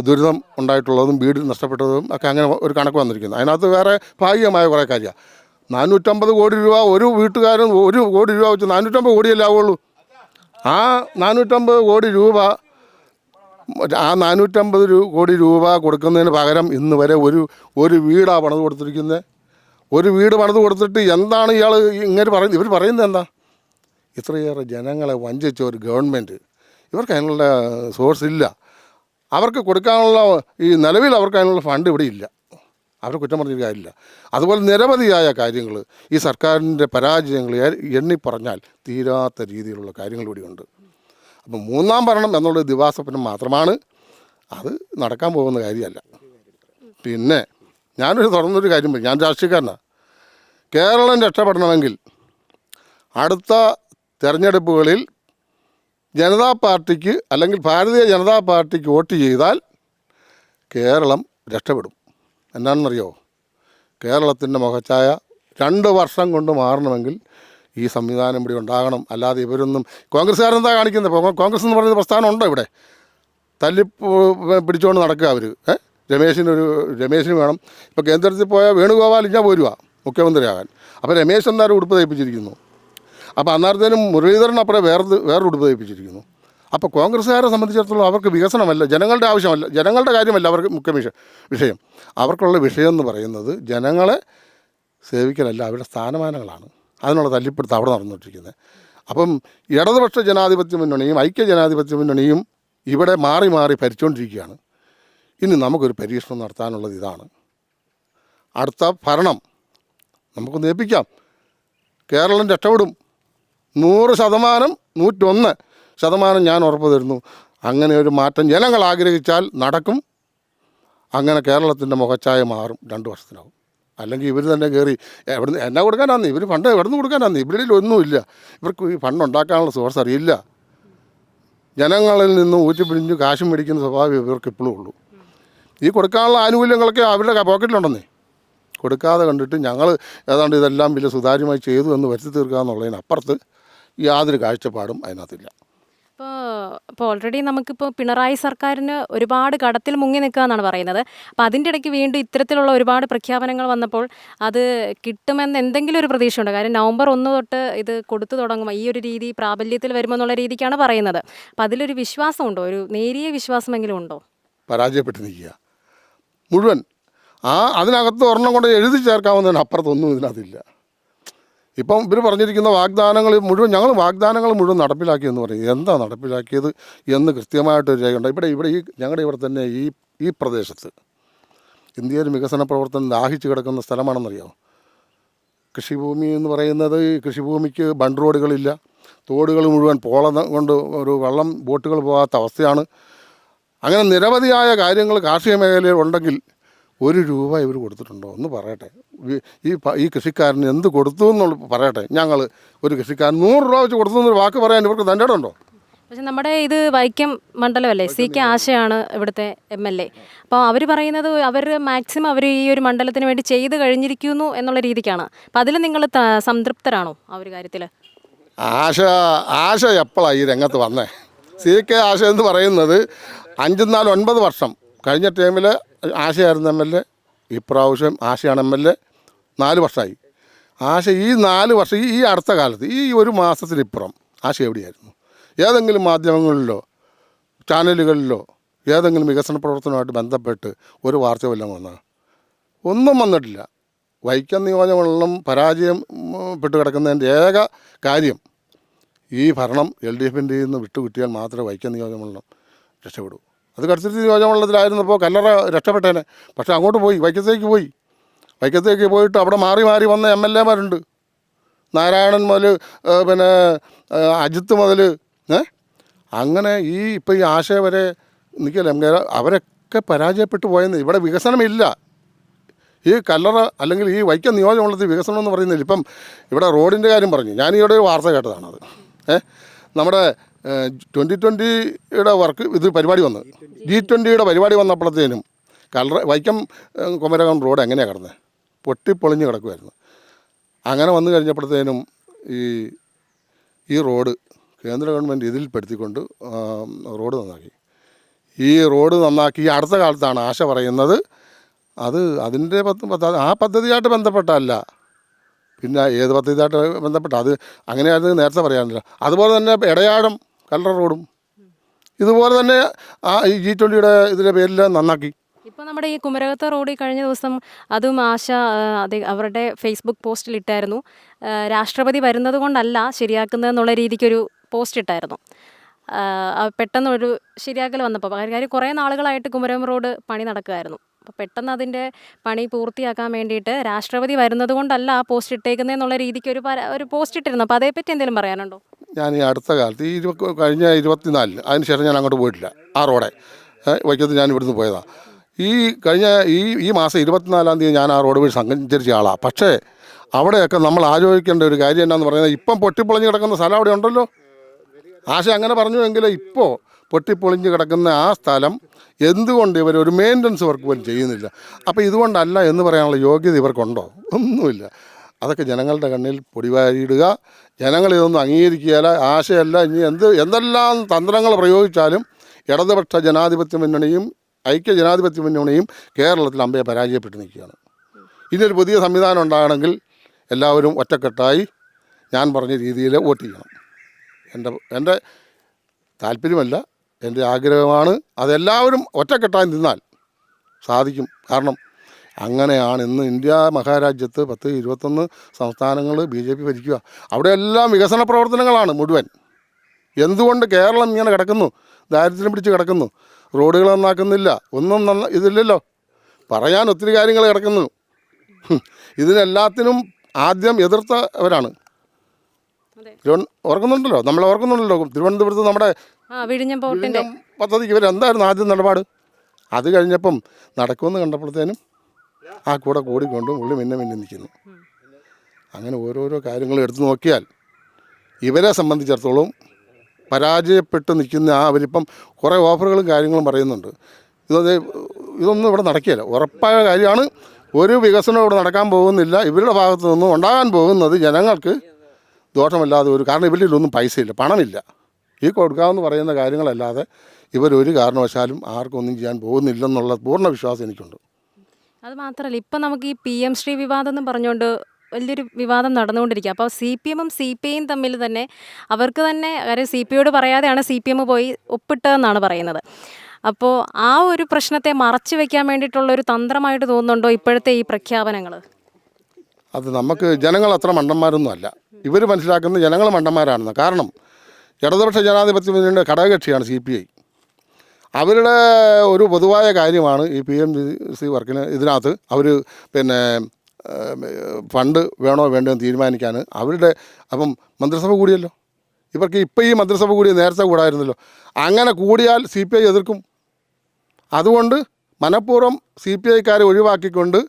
ദുരിതം ഉണ്ടായിട്ടുള്ളതും വീട് നഷ്ടപ്പെട്ടതും ഒക്കെ അങ്ങനെ ഒരു കണക്ക് വന്നിരിക്കുന്നത്. അതിനകത്ത് വേറെ ഭാഗികമായ കുറേ കാര്യമാണ്. 450 കോടി രൂപ ഒരു വീട്ടുകാരൻ 1 കോടി രൂപ വെച്ച് 450 കോടിയല്ലേ ആവുള്ളൂ. ആ 450 കോടി രൂപ കോടി രൂപ കൊടുക്കുന്നതിന് പകരം ഇന്ന് വരെ ഒരു വീടാണ് പണിത് കൊടുത്തിരിക്കുന്നത്. ഒരു വീട് പണിത് കൊടുത്തിട്ട് എന്താണ് ഇയാൾ ഇങ്ങനെ പറയുന്നത്? ഇവർ പറയുന്നത് എന്താ? ഇത്രയേറെ ജനങ്ങളെ വഞ്ചിച്ച ഒരു ഗവൺമെൻറ്, ഇവർക്ക് അതിനുള്ള സോഴ്സ് ഇല്ല. അവർക്ക് കൊടുക്കാനുള്ള നിലവിൽ അവർക്ക് അതിനുള്ള ഫണ്ട് ഇവിടെ ഇല്ല. അവരെ കുറ്റം പറഞ്ഞൊരു കാര്യമില്ല. അതുപോലെ നിരവധിയായ കാര്യങ്ങൾ ഈ സർക്കാരിൻ്റെ പരാജയങ്ങൾ എണ്ണി പറഞ്ഞാൽ തീരാത്ത രീതിയിലുള്ള കാര്യങ്ങൾ കൂടിയുണ്ട്. അപ്പം 3ാം ഭരണം എന്നുള്ളത് ദിവാസ്വപ്നം മാത്രമാണ്. അത് നടക്കാൻ പോകുന്ന കാര്യമല്ല. പിന്നെ ഞാനൊരു തുറന്നൊരു കാര്യം പറയും. ഞാൻ രാഷ്ട്രീയക്കാരനാണ്. കേരളം രക്ഷപ്പെടണമെങ്കിൽ അടുത്ത തെരഞ്ഞെടുപ്പുകളിൽ ജനതാ പാർട്ടിക്ക് അല്ലെങ്കിൽ ഭാരതീയ ജനതാ പാർട്ടിക്ക് വോട്ട് ചെയ്താൽ കേരളം രക്ഷപ്പെടും. എന്നാണെന്നറിയോ? കേരളത്തിൻ്റെ മുഖച്ഛായ 2 വർഷം കൊണ്ട് മാറണമെങ്കിൽ ഈ സംവിധാനം ഇവിടെ ഉണ്ടാകണം. അല്ലാതെ ഇവരൊന്നും കോൺഗ്രസ്സുകാരെന്താ കാണിക്കുന്നത്? കോൺഗ്രസ് എന്ന് പറയുന്ന പ്രസ്ഥാനം ഉണ്ടോ ഇവിടെ? പിടിച്ചുകൊണ്ട് നടക്കുക അവർ. രമേശിന് വേണം. ഇപ്പോൾ കേന്ദ്രത്തിൽ പോയ വേണുഗോപാൽ ഇഞ്ഞാൽ പോരുക മുഖ്യമന്ത്രിയാകാൻ. അപ്പോൾ രമേശ് എന്തായാലും ഉടുപ്പ് തയ്പ്പിച്ചിരിക്കുന്നു. അപ്പോൾ അന്നേരത്തേനും മുരളീധരൻ അപ്പുറം വേറെ ഉടുപ്പ് തയ്പ്പിച്ചിരിക്കുന്നു. അപ്പോൾ കോൺഗ്രസ്സുകാരെ സംബന്ധിച്ചിടത്തോളം അവർക്ക് വികസനമല്ല, ജനങ്ങളുടെ ആവശ്യമല്ല, ജനങ്ങളുടെ കാര്യമല്ല അവർക്ക് മുഖ്യ വിഷയം. അവർക്കുള്ള വിഷയം എന്ന് പറയുന്നത് ജനങ്ങളെ സേവിക്കലല്ല, അവരുടെ സ്ഥാനമാനങ്ങളാണ്. അതിനുള്ള തല്ലിപ്പിടുത്തം അവിടെ നടന്നുകൊണ്ടിരിക്കുന്നത്. അപ്പം ഇടതുപക്ഷ ജനാധിപത്യ മുന്നണിയും ഐക്യ ജനാധിപത്യ മുന്നണിയും ഇവിടെ മാറി മാറി ഭരിച്ചുകൊണ്ടിരിക്കുകയാണ്. ഇനി നമുക്കൊരു പരീക്ഷണം നടത്താനുള്ളത് ഇതാണ്. അടുത്ത ഭരണം നമുക്കൊന്ന് ഏൽപ്പിക്കാം. കേരളം രക്ഷപ്പെടും. 100%, 101% ഞാൻ ഉറപ്പ് തരുന്നു. അങ്ങനെ ഒരു മാറ്റം ജനങ്ങൾ ആഗ്രഹിച്ചാൽ നടക്കും. അങ്ങനെ കേരളത്തിൻ്റെ മുഖച്ഛായ മാറും. 2 വർഷത്തിനാവും. അല്ലെങ്കിൽ ഇവർ തന്നെ കയറി എവിടുന്ന് എന്നാ കൊടുക്കാനാന്ന്? ഇവർ ഫണ്ട് എവിടുന്ന് കൊടുക്കാനാന്ന്? ഇവരിൽ ഒന്നുമില്ല. ഇവർക്ക് ഈ ഫണ്ട് ഉണ്ടാക്കാനുള്ള സോഴ്സ് അറിയില്ല. ജനങ്ങളിൽ നിന്ന് ഊറ്റിപ്പിടിഞ്ഞ് കാശ് മേടിക്കുന്ന സ്വഭാവം ഇവർക്ക് ഇപ്പോഴും ഉള്ളൂ. ഈ കൊടുക്കാനുള്ള ആനുകൂല്യങ്ങളൊക്കെ അവരുടെ പോക്കറ്റിലുണ്ടെന്നേ. കൊടുക്കാതെ കണ്ടിട്ട് ഞങ്ങൾ ഏതാണ്ട് ഇതെല്ലാം വലിയ സുതാര്യമായി ചെയ്തു എന്ന് വരുത്തി തീർക്കുക എന്നുള്ളതിനപ്പുറത്ത് യാതൊരു കാഴ്ചപ്പാടും അതിനകത്തില്ല. ഇപ്പോൾ ഓൾറെഡി നമുക്കിപ്പോൾ പിണറായി സർക്കാരിന് ഒരുപാട് കടത്തിൽ മുങ്ങി നിൽക്കുക എന്നാണ് പറയുന്നത്. അപ്പോൾ അതിൻ്റെ ഇടയ്ക്ക് വീണ്ടും ഇത്തരത്തിലുള്ള ഒരുപാട് പ്രഖ്യാപനങ്ങൾ വന്നപ്പോൾ അത് കിട്ടുമെന്ന് എന്തെങ്കിലും ഒരു പ്രതീക്ഷയുണ്ടോ? കാര്യം നവംബർ 1 തൊട്ട് ഇത് കൊടുത്തു തുടങ്ങും, ഈ ഒരു രീതി പ്രാബല്യത്തിൽ വരുമെന്നുള്ള രീതിക്കാണ് പറയുന്നത്. അപ്പോൾ അതിലൊരു വിശ്വാസമുണ്ടോ? ഒരു നേരിയ വിശ്വാസമെങ്കിലും ഉണ്ടോ? പരാജയപ്പെട്ട് നിൽക്കുക മുഴുവൻ. അതിനകത്ത് ഒരെണ്ണം കൊണ്ട് എഴുതി ചേർക്കാവുന്നതിന് അപ്പുറത്തൊന്നും ഇതിനകത്തില്ല. ഇപ്പം ഇവർ പറഞ്ഞിരിക്കുന്ന വാഗ്ദാനങ്ങൾ മുഴുവൻ വാഗ്ദാനങ്ങൾ മുഴുവൻ നടപ്പിലാക്കിയെന്ന് പറയും. എന്താ നടപ്പിലാക്കിയത് എന്ന് കൃത്യമായിട്ടൊരു രേഖയുണ്ട്. ഇവിടെ ഞങ്ങളുടെ ഇവിടെ തന്നെ ഈ പ്രദേശത്ത് ഇന്ത്യയിൽ വികസന പ്രവർത്തനം ദാഹിച്ച് കിടക്കുന്ന സ്ഥലമാണെന്നറിയാമോ? കൃഷിഭൂമി എന്ന് പറയുന്നത് കൃഷിഭൂമിക്ക് ബണ്ട് റോഡുകളില്ല. തോടുകൾ മുഴുവൻ പോളം കൊണ്ട് ഒരു വെള്ളം ബോട്ടുകൾ പോകാത്ത അവസ്ഥയാണ്. അങ്ങനെ നിരവധിയായ കാര്യങ്ങൾ കാർഷിക മേഖലയിൽ ഉണ്ടെങ്കിൽ 1 രൂപ ഇവർ കൊടുത്തിട്ടുണ്ടോ എന്ന് പറയട്ടെ. ഈ കൃഷിക്കാരന് എന്ത് കൊടുത്തു എന്നുള്ള പറയട്ടെ. ഞങ്ങൾ ഒരു കൃഷിക്കാരൻ 100 രൂപ വെച്ച് കൊടുത്തു എന്നൊരു വാക്ക് പറയാൻ ഇവർക്ക് തൻ്റെ ഇടമുണ്ടോ? പക്ഷെ നമ്മുടെ ഇത് വൈക്കം മണ്ഡലമല്ലേ, CK ആശയാണ് ഇവിടുത്തെ MLA. അപ്പോൾ അവർ പറയുന്നത് അവർ മാക്സിമം അവർ ഈ ഒരു മണ്ഡലത്തിന് വേണ്ടി ചെയ്ത് കഴിഞ്ഞിരിക്കുന്നു എന്നുള്ള രീതിക്കാണ്. അപ്പം അതിൽ നിങ്ങൾ സംതൃപ്തരാണോ ആ ഒരു കാര്യത്തിൽ? ആശ എപ്പോഴാണ് ഈ രംഗത്ത് വന്നേ? CK ആശ എന്ന് പറയുന്നത് 5, 4, 9 വർഷം കഴിഞ്ഞ ടൈമിൽ ആശയായിരുന്നു MLA. ഇപ്രാവശ്യം ആശയാണ് MLA. 4 വർഷമായി ആശ. ഈ 4 വർഷം ഈ അടുത്ത കാലത്ത് ഈ 1 മാസത്തിനിപ്പുറം ആശ എവിടെയായിരുന്നു? ഏതെങ്കിലും മാധ്യമങ്ങളിലോ ചാനലുകളിലോ ഏതെങ്കിലും വികസന പ്രവർത്തനവുമായിട്ട് ബന്ധപ്പെട്ട് ഒരു വാർത്ത വല്ലതും വന്നാൽ ഒന്നും വന്നിട്ടില്ല. വൈക്കം നിയോജകമണ്ഡലം പരാജയം പെട്ട് കിടക്കുന്നതിൻ്റെ ഏക കാര്യം ഈ ഭരണം LDFൻ്റെ നിന്ന് വിട്ടുകിട്ടിയാൽ മാത്രമേ വൈക്കം നിയോജകമണ്ഡലം രക്ഷപ്പെടൂ. അത് കടുത്തിരുത്തി നിയോജകമണ്ഡലത്തിലായിരുന്നപ്പോൾ കല്ലറ രക്ഷപ്പെട്ടേനെ. പക്ഷേ അങ്ങോട്ട് പോയി, വൈക്കത്തേക്ക് പോയിട്ട് അവിടെ മാറി മാറി വന്ന MLAമാരുണ്ട്. നാരായണൻ മുതൽ പിന്നെ അജിത്ത് മുതൽ അങ്ങനെ ഇപ്പോൾ ഈ ആശ വരെ നിൽക്കല്ലേ, അവരൊക്കെ പരാജയപ്പെട്ടു പോയെന്ന്. ഇവിടെ വികസനമില്ല. ഈ കല്ലറ അല്ലെങ്കിൽ ഈ വൈക്കം നിയോജകമണ്ഡലത്തിൽ വികസനം എന്ന് പറയുന്നില്ല. ഇപ്പം ഇവിടെ റോഡിൻ്റെ കാര്യം പറഞ്ഞു. ഞാൻ ഇവിടെ ഒരു വാർത്ത കേട്ടതാണത്. നമ്മുടെ 2020-യുടെ വർക്ക് ഇത് പരിപാടി വന്ന് G20-യുടെ പരിപാടി വന്നപ്പോഴത്തേനും വൈക്കം കുമരകം റോഡ് എങ്ങനെയാണ് കിടന്നത്? പൊട്ടിപ്പൊളിഞ്ഞ് കിടക്കുമായിരുന്നു. അങ്ങനെ വന്നു കഴിഞ്ഞപ്പോഴത്തേനും ഈ റോഡ് കേന്ദ്ര ഗവൺമെൻറ് ഇതിൽപ്പെടുത്തിക്കൊണ്ട് റോഡ് നന്നാക്കി. ഈ റോഡ് നന്നാക്കി ഈ അടുത്ത കാലത്താണ് ആശ പറയുന്നത് അത് അതിൻ്റെ ആ പദ്ധതിയായിട്ട് ബന്ധപ്പെട്ടല്ല, പിന്നെ ഏത് പദ്ധതിയായിട്ട് ബന്ധപ്പെട്ട അത് അങ്ങനെയായിരുന്നു നേരത്തെ പറയാനില്ല. അതുപോലെ തന്നെ എടയാഴം കല്ലറ റോഡും ഇതുപോലെ തന്നെ ഈ G20-യുടെ ഇതിൻ്റെ പേരിൽ നന്നാക്കി. ഇപ്പോൾ നമ്മുടെ ഈ കുമരകത്തെ റോഡിൽ കഴിഞ്ഞ ദിവസം അതും ആശ അവരുടെ ഫേസ്ബുക്ക് പോസ്റ്റിൽ ഇട്ടായിരുന്നു, രാഷ്ട്രപതി വരുന്നത് കൊണ്ടല്ല ശരിയാക്കുന്നതെന്നുള്ള രീതിക്കൊരു പോസ്റ്റ് ഇട്ടായിരുന്നു. പെട്ടെന്ന് ഒരു ശരിയാക്കൽ വന്നപ്പോൾ കാര്യം കുറേ നാളുകളായിട്ട് കുമരകം റോഡ് പണി നടക്കുമായിരുന്നു. അപ്പോൾ പെട്ടെന്ന് അതിൻ്റെ പണി പൂർത്തിയാക്കാൻ വേണ്ടിയിട്ട് രാഷ്ട്രപതി വരുന്നത് കൊണ്ടല്ല ആ പോസ്റ്റ് ഇട്ടേക്കുന്നതെന്നുള്ള രീതിക്ക് ഒരു പോസ്റ്റ് ഇട്ടിരുന്നു. അപ്പോൾ അതേപ്പറ്റി എന്തെങ്കിലും പറയാനുണ്ടോ? ഞാൻ ഈ അടുത്ത കാലത്ത് കഴിഞ്ഞ 24 അതിന് ശേഷം ഞാൻ അങ്ങോട്ട് പോയിട്ടില്ല. ആ റോഡെ വൈക്കത്ത് ഞാൻ ഇവിടുന്ന് പോയതാണ്. ഈ മാസം 24-ാം തീയതി ഞാൻ ആ റോഡ് വഴി സഞ്ചരിച്ച ആളാണ്. പക്ഷേ അവിടെയൊക്കെ നമ്മൾ ആലോചിക്കേണ്ട ഒരു കാര്യം എന്നാന്ന് പറയുന്നത്, ഇപ്പം പൊട്ടിപ്പൊളിഞ്ഞ് കിടക്കുന്ന സ്ഥലം അവിടെ ഉണ്ടല്ലോ. ആശ അങ്ങനെ പറഞ്ഞുവെങ്കിൽ ഇപ്പോൾ പൊട്ടിപ്പൊളിഞ്ഞ് കിടക്കുന്ന ആ സ്ഥലം എന്തുകൊണ്ട് ഇവർ ഒരു മെയിൻ്റനൻസ് വർക്ക് പോലും ചെയ്യുന്നില്ല? അപ്പോൾ ഇതുകൊണ്ടല്ല എന്ന് പറയാനുള്ള യോഗ്യത ഇവർക്കുണ്ടോ? ഒന്നുമില്ല. അതൊക്കെ ജനങ്ങളുടെ കണ്ണിൽ പൊടിവാരിയിടുക. ജനങ്ങൾ ഇതൊന്നും അംഗീകരിക്കുകയില്ല. ആശയല്ല ഇനി എന്തെല്ലാം തന്ത്രങ്ങൾ പ്രയോഗിച്ചാലും ഇടതുപക്ഷ ജനാധിപത്യ മുന്നണിയും ഐക്യ ജനാധിപത്യ മുന്നണിയും കേരളത്തിൽ അമ്പയെ പരാജയപ്പെട്ട് നിൽക്കുകയാണ്. ഇനിയൊരു പുതിയ സംവിധാനം ഉണ്ടാകണമെങ്കിൽ എല്ലാവരും ഒറ്റക്കെട്ടായി ഞാൻ പറഞ്ഞ രീതിയിൽ വോട്ട് ചെയ്യണം. എൻ്റെ താല്പര്യമല്ല, എൻ്റെ ആഗ്രഹമാണ്. അതെല്ലാവരും ഒറ്റക്കെട്ടായി നിന്നാൽ സാധിക്കും. കാരണം അങ്ങനെയാണ് ഇന്ന് ഇന്ത്യ മഹാരാജ്യത്ത് 10-21 സംസ്ഥാനങ്ങൾ BJP ഭരിക്കുക. അവിടെയെല്ലാം വികസന പ്രവർത്തനങ്ങളാണ് മുഴുവൻ. എന്തുകൊണ്ട് കേരളം ഇങ്ങനെ കിടക്കുന്നു, ദാരിദ്ര്യം പിടിച്ച് കിടക്കുന്നു? റോഡുകൾ നന്നാക്കുന്നില്ല, ഒന്നും ഇതില്ലല്ലോ. പറയാൻ ഒത്തിരി കാര്യങ്ങൾ കിടക്കുന്നു. ഇതിനെല്ലാത്തിനും ആദ്യം എതിർത്തവരാണ്. ഓർക്കുന്നുണ്ടല്ലോ, തിരുവനന്തപുരത്ത് നമ്മുടെ വിഴിഞ്ഞം പദ്ധതിക്ക് ഇവരെന്തായിരുന്നു ആദ്യം നിലപാട്? അത് കഴിഞ്ഞപ്പം നടക്കുമെന്ന് കണ്ടപ്പോഴത്തേനും ആ കൂടെ കൂടിക്കൊണ്ടും ഉള്ളി മിന്നെ നിൽക്കുന്നു. അങ്ങനെ ഓരോരോ കാര്യങ്ങൾ എടുത്തു നോക്കിയാൽ ഇവരെ സംബന്ധിച്ചിടത്തോളം പരാജയപ്പെട്ട് നിൽക്കുന്ന അവരിപ്പം കുറേ ഓഫറുകളും കാര്യങ്ങളും പറയുന്നുണ്ട്. ഇതൊന്നും ഇവിടെ നടക്കുകയില്ല. ഉറപ്പായ കാര്യമാണ്. ഒരു വികസനം ഇവിടെ നടക്കാൻ പോകുന്നില്ല. ഇവരുടെ ഭാഗത്തു നിന്നും ഉണ്ടാകാൻ പോകുന്നത് ജനങ്ങൾക്ക് ദോഷമല്ലാതെ കാരണം ഇവരിലൊന്നും പൈസയില്ല, പണമില്ല. ഈ കൊടുക്കാമെന്ന് പറയുന്ന കാര്യങ്ങളല്ലാതെ ഇവരൊരു കാരണവശാലും ആർക്കും ഒന്നും ചെയ്യാൻ പോകുന്നില്ലെന്നുള്ള പൂർണ്ണ വിശ്വാസം എനിക്കുണ്ട്. അത് മാത്രമല്ല, ഇപ്പം നമുക്ക് ഈ PM ശ്രീ വിവാദം എന്ന് പറഞ്ഞുകൊണ്ട് വലിയൊരു വിവാദം നടന്നുകൊണ്ടിരിക്കുക. അപ്പോൾ CPM-ഉം CPI-യും തമ്മിൽ തന്നെ അവർക്ക് തന്നെ കാര്യം CPI-യോട് പറയാതെയാണ് CPM പോയി ഒപ്പിട്ടതെന്നാണ് പറയുന്നത്. അപ്പോൾ ആ ഒരു പ്രശ്നത്തെ മറച്ചു വയ്ക്കാൻ വേണ്ടിയിട്ടുള്ളൊരു തന്ത്രമായിട്ട് തോന്നുന്നുണ്ടോ ഇപ്പോഴത്തെ ഈ പ്രഖ്യാപനങ്ങൾ? അത് നമുക്ക് ജനങ്ങൾ അത്ര മണ്ടന്മാരൊന്നും അല്ല. ഇവർ മനസ്സിലാക്കുന്നത് ജനങ്ങൾ മണ്ടന്മാരാണെന്ന്. കാരണം ഇടതുപക്ഷ ജനാധിപത്യ മുന്നണിയുടെ ഘടകകക്ഷിയാണ് CPI. അവരുടെ ഒരു പൊതുവായ കാര്യമാണ് ഈ PMC വർക്കിന്. ഇതിനകത്ത് അവർ ഫണ്ട് വേണോ വേണ്ടോ എന്ന് തീരുമാനിക്കാൻ അപ്പം മന്ത്രിസഭ കൂടിയല്ലോ. ഇവർക്ക് ഇപ്പോൾ ഈ മന്ത്രിസഭ കൂടി നേരത്തെ കൂടായിരുന്നല്ലോ. അങ്ങനെ കൂടിയാൽ CPI എതിർക്കും. അതുകൊണ്ട് മനഃപൂർവ്വം CPI-ക്കാരെ ഒഴിവാക്കിക്കൊണ്ട്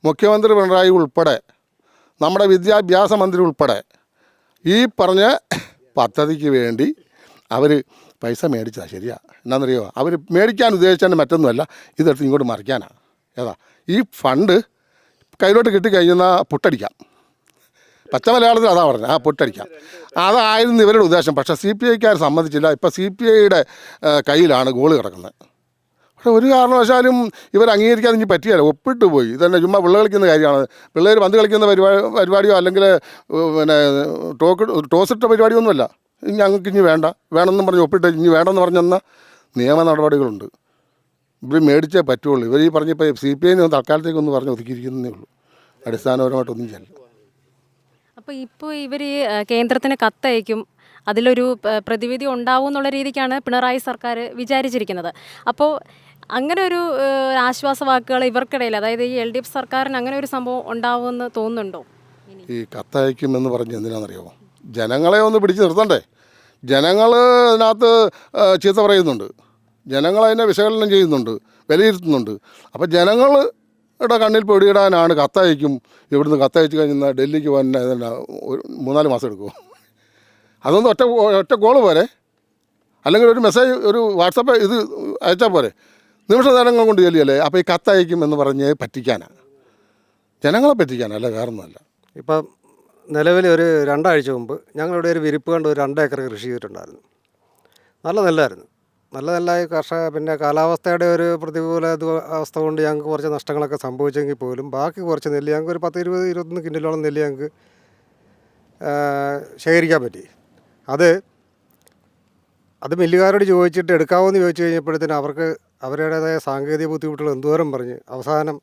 മുഖ്യമന്ത്രി പിണറായി ഉൾപ്പെടെ നമ്മുടെ വിദ്യാഭ്യാസ മന്ത്രി ഉൾപ്പെടെ ഈ പറഞ്ഞ പദ്ധതിക്ക് വേണ്ടി അവർ പൈസ മേടിച്ചതാണ്. ശരിയാ, എന്നാണെന്നറിയോ? അവർ മേടിക്കാൻ ഉദ്ദേശിച്ചാൽ മറ്റൊന്നുമല്ല, ഇതെടുത്ത് ഇങ്ങോട്ട് മറിക്കാനാണ്. ഈ ഫണ്ട് കയ്യിലോട്ട് കിട്ടിക്കഴിഞ്ഞാൽ പുട്ടടിക്കാം. പച്ച മലയാളത്തിൽ അതാ പറഞ്ഞത്, പുട്ടടിക്കാം. അതായിരുന്നു ഇവരുടെ ഉദ്ദേശം. പക്ഷേ CPI-ക്കാർ സമ്മതിച്ചില്ല. ഇപ്പോൾ CPI-യുടെ കയ്യിലാണ് ഗോള് കിടക്കുന്നത്. പക്ഷേ ഒരു കാരണവശാലും ഇവർ അംഗീകരിക്കാതെ ഇനി പറ്റിയല്ല, ഒപ്പിട്ട് പോയി. ഇതന്നെ ചുമ്മാ പിള്ളേർ കളിക്കുന്ന കാര്യമാണ്. പിള്ളേർ പന്ത് കളിക്കുന്ന പരിപാടിയോ അല്ലെങ്കിൽ ടോസിട്ട പരിപാടിയൊന്നുമല്ല. ഞങ്ങൾക്ക് ഇനി വേണമെന്നും പറഞ്ഞ് ഒപ്പിട്ട് ഇനി വേണമെന്ന് പറഞ്ഞെന്ന നിയമ നടപടികളുണ്ട്. ഇവർ മേടിച്ചേ പറ്റുള്ളൂ. ഇവർ ഈ പറഞ്ഞപ്പോൾ CPI-ന് തൽക്കാലത്തേക്കൊന്ന് പറഞ്ഞ് ഒതുക്കിയിരിക്കുന്നതേ ഉള്ളൂ. അടിസ്ഥാനപരമായിട്ടൊന്നും ചെയ്യില്ല. അപ്പോൾ ഇപ്പോൾ ഇവർ കേന്ദ്രത്തിന് കത്തയക്കും, അതിലൊരു പ്രതിവിധി ഉണ്ടാവും എന്നുള്ള രീതിക്കാണ് പിണറായി സർക്കാർ വിചാരിച്ചിരിക്കുന്നത്. അപ്പോൾ അങ്ങനെ ഒരു ആശ്വാസവാക്കുകൾ ഇവർക്കിടയിൽ, അതായത് ഈ LDF സർക്കാരിന് അങ്ങനെ ഒരു സംഭവം ഉണ്ടാവുമെന്ന് തോന്നുന്നുണ്ടോ? ഈ കത്തയക്കുമെന്ന് പറഞ്ഞ് എന്തിനാണെന്നറിയാമോ? ജനങ്ങളെ ഒന്ന് പിടിച്ച് നിർത്തണ്ടേ? ജനങ്ങൾ അതിനകത്ത് ചീത്ത പറയുന്നുണ്ട്, ജനങ്ങളതിനെ വിശകലനം ചെയ്യുന്നുണ്ട്, വിലയിരുത്തുന്നുണ്ട്. അപ്പോൾ ജനങ്ങളുടെ കണ്ണിൽ പൊടിയിടാനാണ് കത്തയക്കും. ഇവിടുന്ന് കത്തയച്ച് കഴിഞ്ഞാൽ ഡൽഹിക്ക് പോകാൻ 3-4 മാസം എടുക്കുമോ? അതൊന്ന് ഒറ്റ കോള് പോരെ, അല്ലെങ്കിൽ ഒരു മെസ്സേജ് ഒരു വാട്സപ്പ് ഇത് അയച്ചാൽ പോരെ, നിമിഷ നേരങ്ങൾ കൊണ്ട് ചെല്ലിയല്ലേ. അപ്പോൾ ഈ കത്തയക്കും എന്ന് പറഞ്ഞ് പറ്റിക്കാനാണ്, ജനങ്ങളെ പറ്റിക്കാനല്ല, വേറൊന്നുമല്ല. ഇപ്പം നിലവിൽ ഒരു 2 ആഴ്ച മുമ്പ് ഞങ്ങളിവിടെ ഒരു വിരിപ്പ് കണ്ട് ഒരു 2 ഏക്കർ കൃഷി ചെയ്തിട്ടുണ്ടായിരുന്നു. നല്ല നെല്ലായിരുന്നു, നല്ല നെല്ലായി. പിന്നെ കാലാവസ്ഥയുടെ ഒരു പ്രതികൂല അവസ്ഥ കൊണ്ട് ഞങ്ങൾക്ക് കുറച്ച് നഷ്ടങ്ങളൊക്കെ സംഭവിച്ചെങ്കിൽ പോലും ബാക്കി കുറച്ച് നെല്ല് ഞങ്ങൾക്ക് ഒരു 10-20-21 കിൻഡലോളം നെല്ല് ഞങ്ങൾക്ക് ശേഖരിക്കാൻ പറ്റി. അത് മില്ലുകാരോട് ചോദിച്ചിട്ട് എടുക്കാമോ എന്ന് ചോദിച്ചു കഴിഞ്ഞപ്പോഴത്തേനും അവർക്ക് അവരുടേതായ സാങ്കേതിക ബുദ്ധിമുട്ടുകൾ എന്തോരം പറഞ്ഞ് അവസാനം